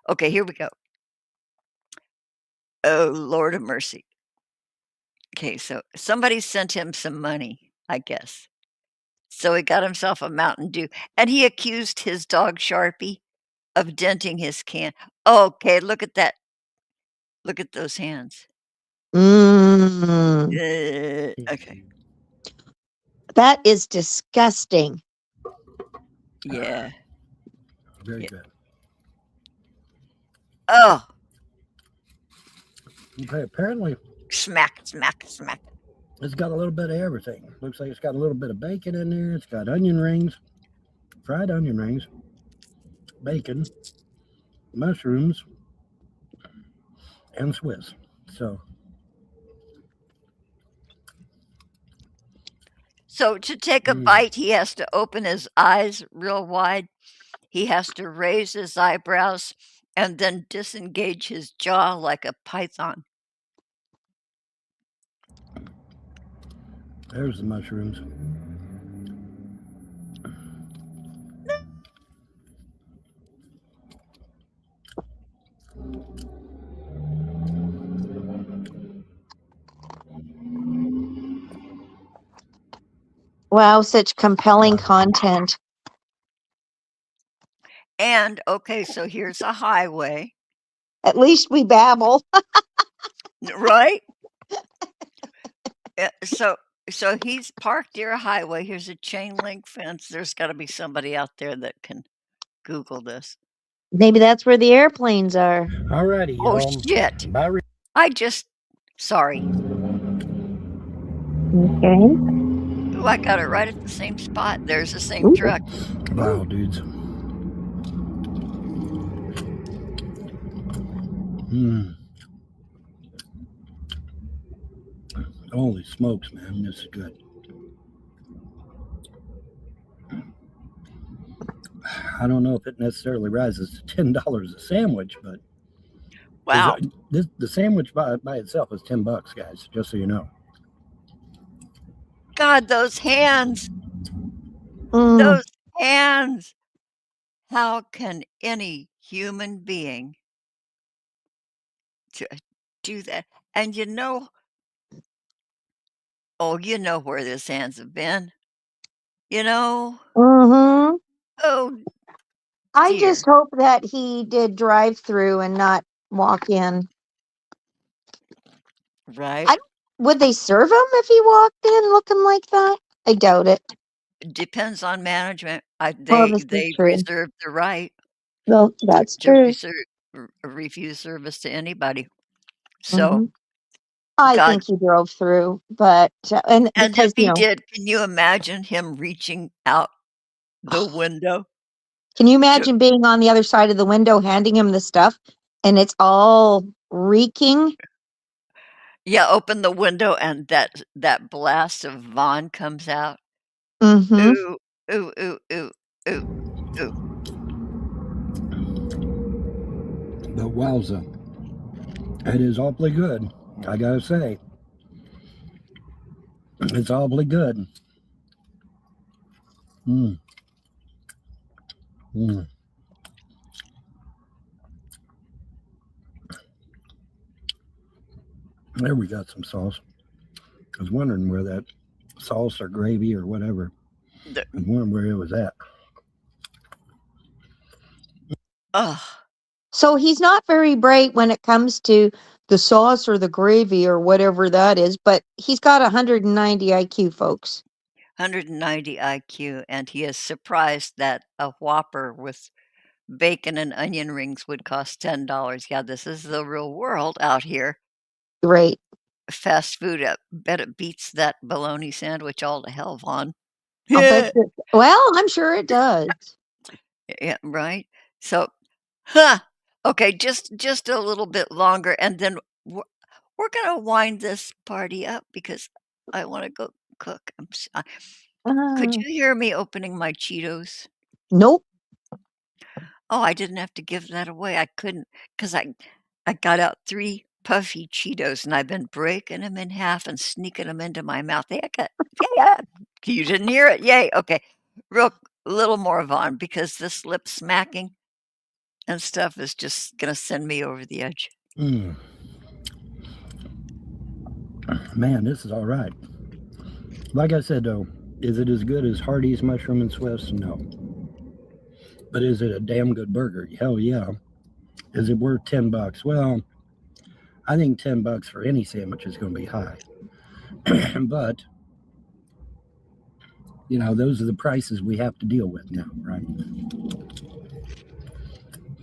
Okay, here we go. Oh, Lord of mercy. Okay, so somebody sent him some money, I guess. So he got himself a Mountain Dew, and he accused his dog Sharpie of denting his can. Okay, look at that. Look at those hands. Mm, Okay. that is disgusting. Yeah. Very Yeah. good. Oh, Okay, apparently smack, smack, smack. it's got a little bit of everything. Looks like it's got a little bit of bacon in there. It's got onion rings, fried onion rings, bacon, mushrooms, and Swiss. So, So to take a bite, he has to open his eyes real wide. He has to raise his eyebrows and then disengage his jaw like a python. there's the mushrooms. Wow, such compelling content. And okay, so here's a highway, At least we babble. right? So he's parked near a highway. Here's a chain link fence. There's got to be somebody out there that can Google this. Maybe that's where the airplanes are. Alrighty, Oh y'all. shit! Bye. Sorry. Okay. Ooh, I got it right at the same spot. There's the same Ooh. truck. Wow, dudes. Holy smokes, man. This is good. I don't know if it necessarily rises to $10 a sandwich, but Wow. the sandwich by itself is $10, guys, just so you know. God, those hands, Mm, those hands. How can any human being to do that? And you know where those hands have been. You know? mhm. Oh, I dear. just hope that he did drive through and not walk in. Right? I would they serve him if he walked in looking like that? I doubt it. Depends on management. Well, this is They true. reserve the right Well, that's to true. refuse service to anybody. So, Mhm. I God, think he drove through, but and and if because, he did, can you imagine him reaching out the window can you to imagine being on the other side of the window handing him the stuff and it's all reeking? yeah, open the window and that blast of Vaughn comes out? Mhm. Ooh, ooh, ooh, ooh, ooh, ooh. But wowza, it is awfully good. I gotta say, it's awfully good. Mm, mm. There we got some sauce. I was wondering where that sauce or gravy or whatever. The I was wondering where it was at. ugh, So he's not very bright when it comes to the sauce or the gravy or whatever that is, but he's got 190 IQ, folks. 190 IQ, and he is surprised that a Whopper with bacon and onion rings would cost $10. Yeah, this is the real world out here. Great. Fast food, I bet it beats that bologna sandwich all to hell, Vaughn. I'll bet Yeah. you. Well, I'm sure it does. Yeah, right? So, huh, okay, just a little bit longer, and then we're gonna wind this party up because I wanna go cook. Could Uh, you hear me opening my Cheetos? nope. Oh, I didn't have to give that away. I couldn't, 'cause I got out 3 puffy Cheetos, and I've been breaking them in half and sneaking them into my mouth. They got yeah, yeah. You didn't hear it? Yay, okay. Real little more, Vaughn, because this lip smacking and stuff is just gonna send me over the edge. Mm. Man, this is all right. Like I said, though, is it as good as Hardee's Mushroom and Swiss? No. But is it a damn good burger? Hell yeah. Is it worth $10? Well, I think $10 for any sandwich is going to be high. But, you know, those are the prices we have to deal with now, right?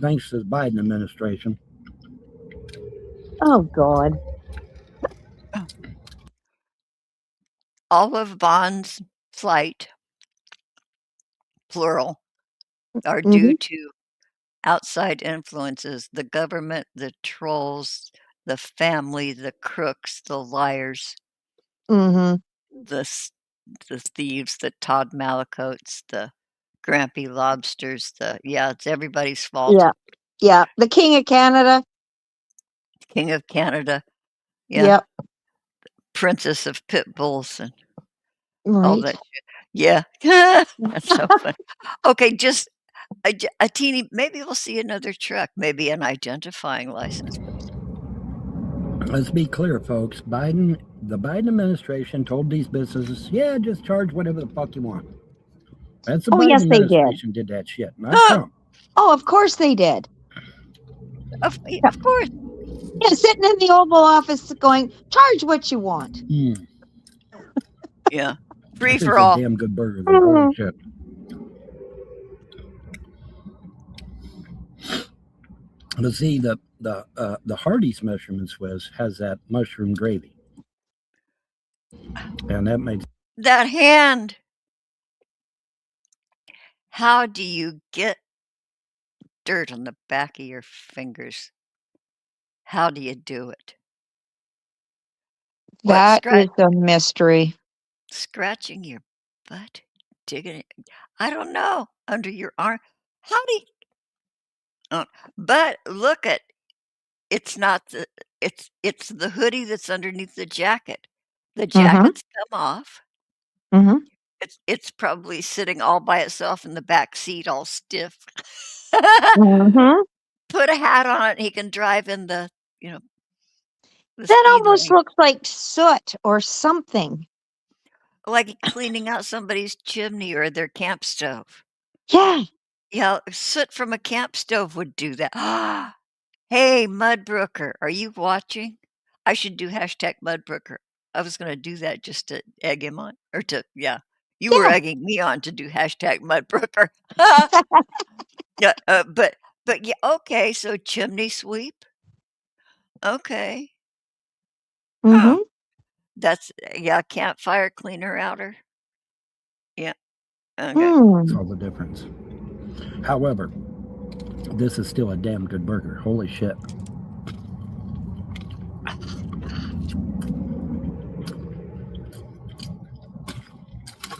Thanks to the Biden administration. Oh, God. All of Vaughn's flight, plural, are due Hmm. to outside influences, the government, the trolls, the family, the crooks, the liars, Hmm. the s the thieves, the Todd Malicotes, the Grampy Lobsters, yeah, it's everybody's fault. Yeah. Yeah. The King of Canada. King of Canada, yeah, Yep. Princess of Pit Bulls and all Right. that shit. Yeah. That's so funny. Okay, just a teeny maybe we'll see another truck, maybe an identifying license plate. Let's be clear, folks. The Biden administration told these businesses, yeah, just charge whatever the fuck you want. That's the Oh, Biden yes, they did. administration did that shit, not Trump. Oh, of course they did. Yeah. Of course. Yeah, sitting in the Oval Office going, charge what you want. Mm, Yeah. I Free think for it's a all. damn good burger, though. Holy Mm. shit. But see, the Hardee's mushroom and Swiss has that mushroom gravy, and that makes That hand. How do you get dirt on the back of your fingers? How do you do it? What, That is a mystery. scratching your butt? Digging it? I don't know. Under your arm? How do you uh, but look at it's not the it's the hoodie that's underneath the jacket. The Hmm. jacket's come off. Mhm. It's probably sitting all by itself in the back seat, all stiff. Mhm. Put a hat on it, and he can drive in you know, the That speed almost lane, looks like soot or something. like cleaning out somebody's chimney or their camp stove. Yeah. Yeah, soot from a camp stove would do that. Hey, Mudbrooker, are you watching? I should do hashtag Mudbrooker. I was gonna do that just to egg him on, or to yeah. You were Yeah. egging me on to do hashtag Mudbrooker. Yeah, but yeah, okay, so chimney sweep? Okay. Huh. Mhm. That's yeah, campfire cleaner outer? Yeah, okay. That's Mm. all the difference. However, this is still a damn good burger. Holy shit.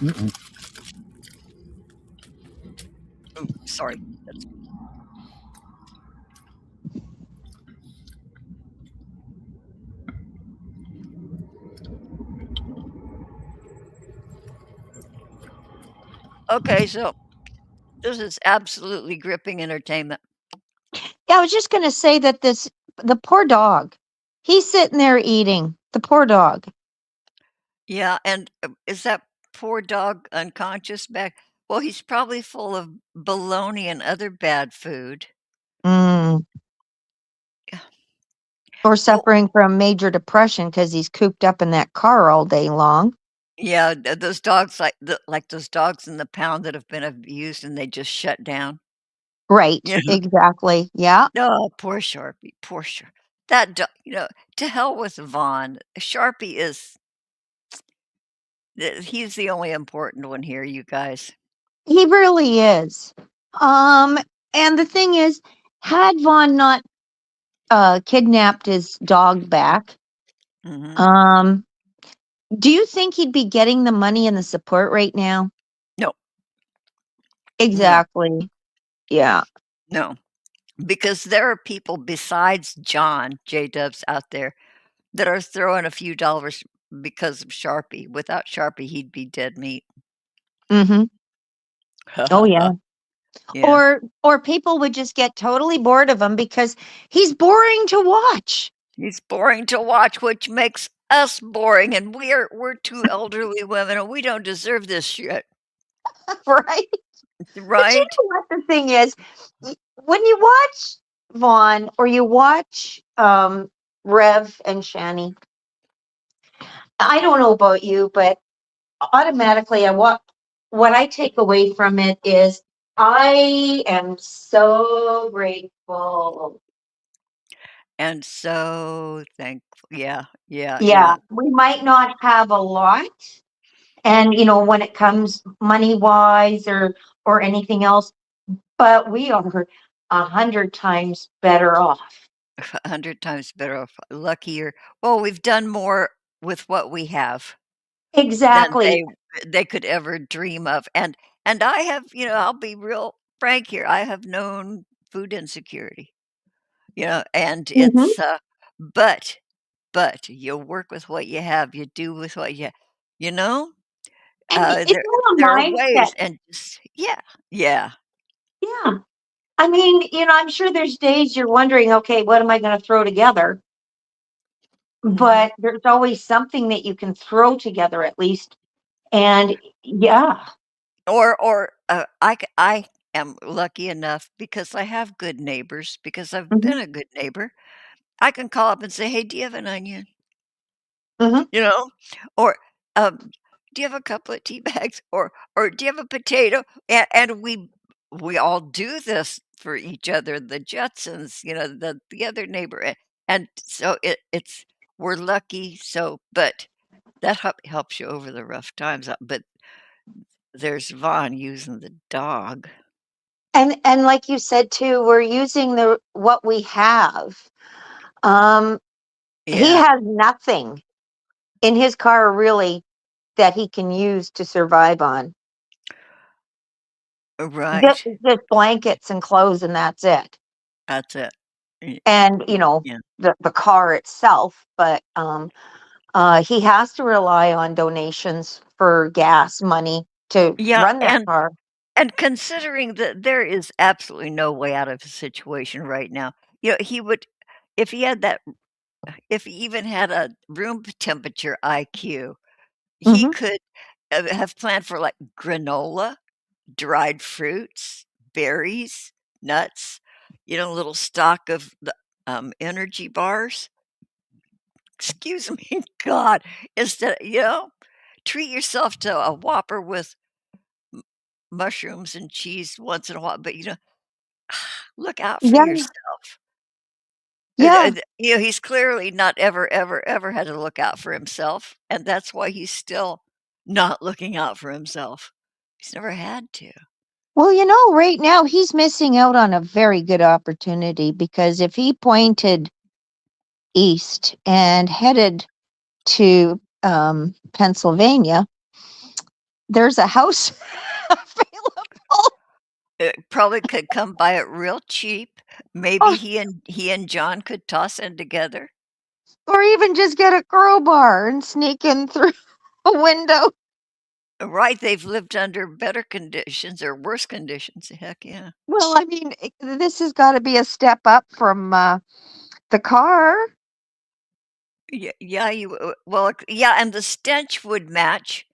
Mm-mm. Ooh, sorry. That's okay, so this is absolutely gripping entertainment. Yeah, I was just gonna say that the poor dog, he's sitting there eating. The poor dog. Yeah, and, is that poor dog unconscious back well, he's probably full of bologna and other bad food. Mm. Yeah. Or Well suffering from major depression because he's cooped up in that car all day long. yeah, those dogs like those dogs in the pound that have been abused and they just shut down. Right, Yeah. exactly. Yeah. Oh, poor Sharpie, poor that do to hell with Vaughn. Sharpie is he's the only important one here, you guys. He really is. Um, and the thing is, had Vaughn not kidnapped his dog back, Mhm. um, do you think he'd be getting the money and the support right now? No, no, Exactly. Yeah. no, because there are people besides John J. Dubs out there that are throwing a few dollars because of Sharpie. Without Sharpie, he'd be dead meat. Mhm. Oh yeah. Yeah. Or people would just get totally bored of him because he's boring to watch. He's boring to watch, which makes us boring, and we're 2 elderly women, and we don't deserve this shit, Right? But you right? know what the thing is? When you watch Vaughn or you watch Rev and Shani, I don't know about you, but automatically what I take away from it is I am so grateful. And so thankful. Yeah, yeah, Yeah, yeah. we might not have a lot, and when it comes money wise or anything else, but we are 100 times better off. 100 times better off, luckier. Well, we've done more with what we have than Exactly. they could ever dream of, and I have I'll be real frank here, I have known food insecurity, and Mhm. but you work with what you have, you do with what you know? And it's There all a there are mindset. ways and just yeah, yeah, Yeah. I mean, I'm sure there's days you're wondering, okay, what am I going to throw together? mhm. But there's always something that you can throw together at least. And yeah. I am lucky enough because I have good neighbors, because I've Mhm. been a good neighbor. I can call up and say, "Hey, do you have an onion?" Mhm. You know? Or, "Do you have a couple of tea bags?" Or, "Do you have a potato?" And we all do this for each other, the Judsons, the other neighbor, and so it's we're lucky, but that helps you over the rough times, but there's Vaughn using the dog. And like you said too, we're using the what we have. Um he Yeah, has nothing in his car really that he can use to survive on. right. Just blankets and clothes and that's it. That's it. Y And, yeah. the car itself, but He has to rely on donations for gas money to Yeah, run that car. and considering that there is absolutely no way out of the situation right now, he would if he had that if he even had a room temperature IQ, he Mhm. could, have planned for, like, granola, dried fruits, berries, nuts, a little stock of the, energy bars. Excuse me, God, instead treat yourself to a Whopper with mushrooms and cheese once in a while, but, look out for Yeah, yourself. yeah. He's clearly not ever, ever, ever had to look out for himself, and that's why he's still not looking out for himself. He's never had to. Well, right now he's missing out on a very good opportunity because if he pointed east and headed to Pennsylvania, there's a house available. Probably could come by it real cheap. Maybe Oh, he and John could toss in together. or even just get a crowbar and sneak in through a window. Right, they've lived under better conditions or worse conditions, heck yeah. Well, I mean, this has got to be a step up from the car. Yeah, yeah, and the stench would match.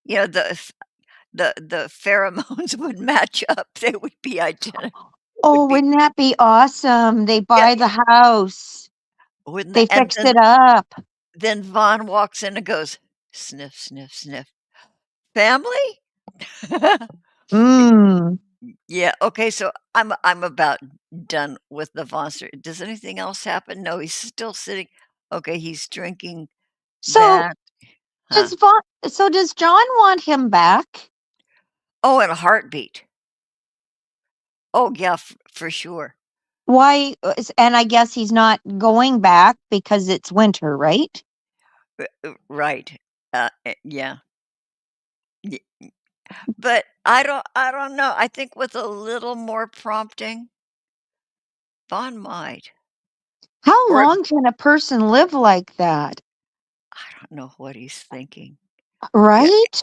The pheromones would match up. They would be identical. Oh, Would be wouldn't that be awesome? They Yeah, buy the house, wouldn't that they and fix then it up. then Vaughn walks in and goes, "Sniff, sniff, sniff. Family?" Mm. Yeah, okay, so I'm about done with the monster. Does anything else happen? No, he's still sitting. Okay, he's drinking So that. Huh. does John want him back? Oh, and a heartbeat. Oh, yeah, for sure. Why? And I guess he's not going back because it's winter, right? Right. Yeah. Y But I don't know. I think with a little more prompting, Vaughn might. How Or long can a person live like that? I don't know what he's thinking. Yeah, Right?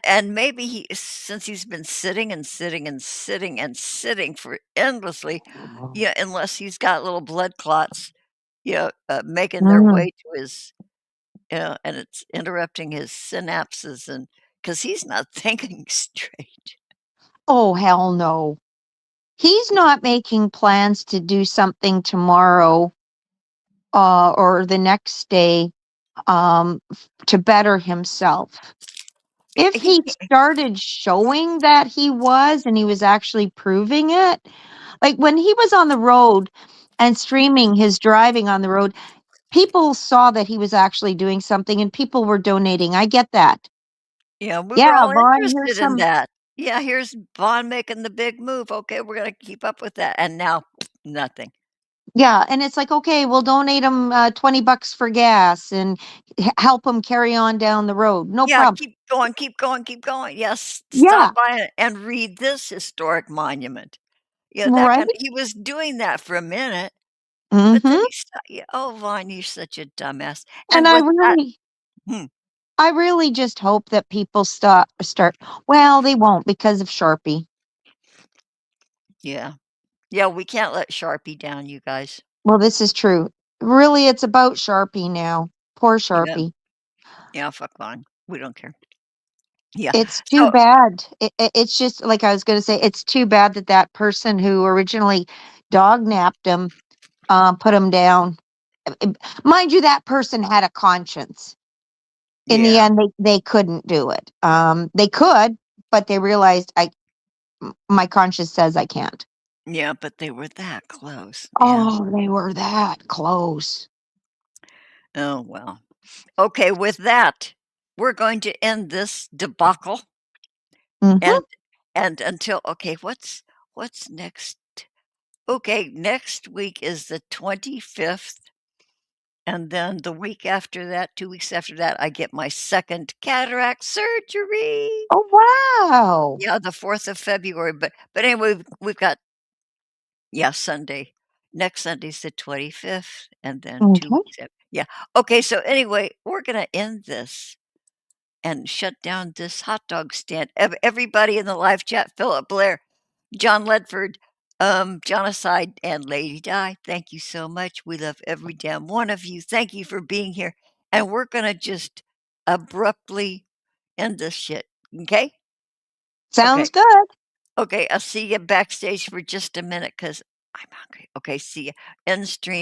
and maybe since he's been sitting and sitting and sitting and sitting for endlessly, yeah, unless he's got little blood clots, making their Mm. way to his and it's interrupting his synapses and because he's not thinking straight. Oh, hell no. He's not making plans to do something tomorrow or the next day to better himself. If He he started showing that he was and he was actually proving it, like when he was on the road and streaming his driving on the road, people saw that he was actually doing something and people were donating. I get that. Yeah, we were Yeah, all Vaughn, here's interested in some. that. Yeah, here's Vaughn making the big move. Okay, we're gonna keep up with that, and now nothing. Yeah, and it's like, okay, we'll donate him $20 for gas and help him carry on down the road. No Yeah, problem. keep going, keep going, keep going. Yes, Yeah, stop by and read this historic monument. Yeah, that right. kind of he was doing that for a minute, but then Hmm. he stopped. Yeah, oh, Vaughn, you're such a dumbass. And And with that, hmm, I really just hope that people start. Well, they won't because of Sharpie. yeah, yeah, we can't let Sharpie down, you guys. Well, this is true. Really, it's about Sharpie now. Poor Yeah, Sharpie. yeah, fuck Vaughn. We don't care. Yeah. It's too So bad. It's just like I was going to say. It's too bad that that person who originally dog napped him put him down. Mind you, that person had a conscience. In the yeah, end, they couldn't do it. They could, but they realized my conscience says I can't. yeah, but they were that close. Yeah. Oh, they were that close. Oh well. Okay, with that, we're going to end this debacle Hmm. and until okay, what's next? Okay, next week is the 25th, and then the week after that, 2 weeks after that, I get my second cataract surgery. Oh, wow. Yeah, the 4th of February, but anyway, we've got yeah, Sunday. Next Sunday's the 25th, and then 2 Okay. weeks after. Yeah. Okay, so anyway, we're gonna end this and shut down this hot dog stand. Everybody in the live chat, Philip Blair, John Ledford, Jonacide, and Lady Di, thank you so much. We love every damn one of you. Thank you for being here. And we're gonna just abruptly end this shit. Okay? Sounds Okay. good. Okay, I'll see you backstage for just a minute because I'm hungry. Okay, see you. End stream.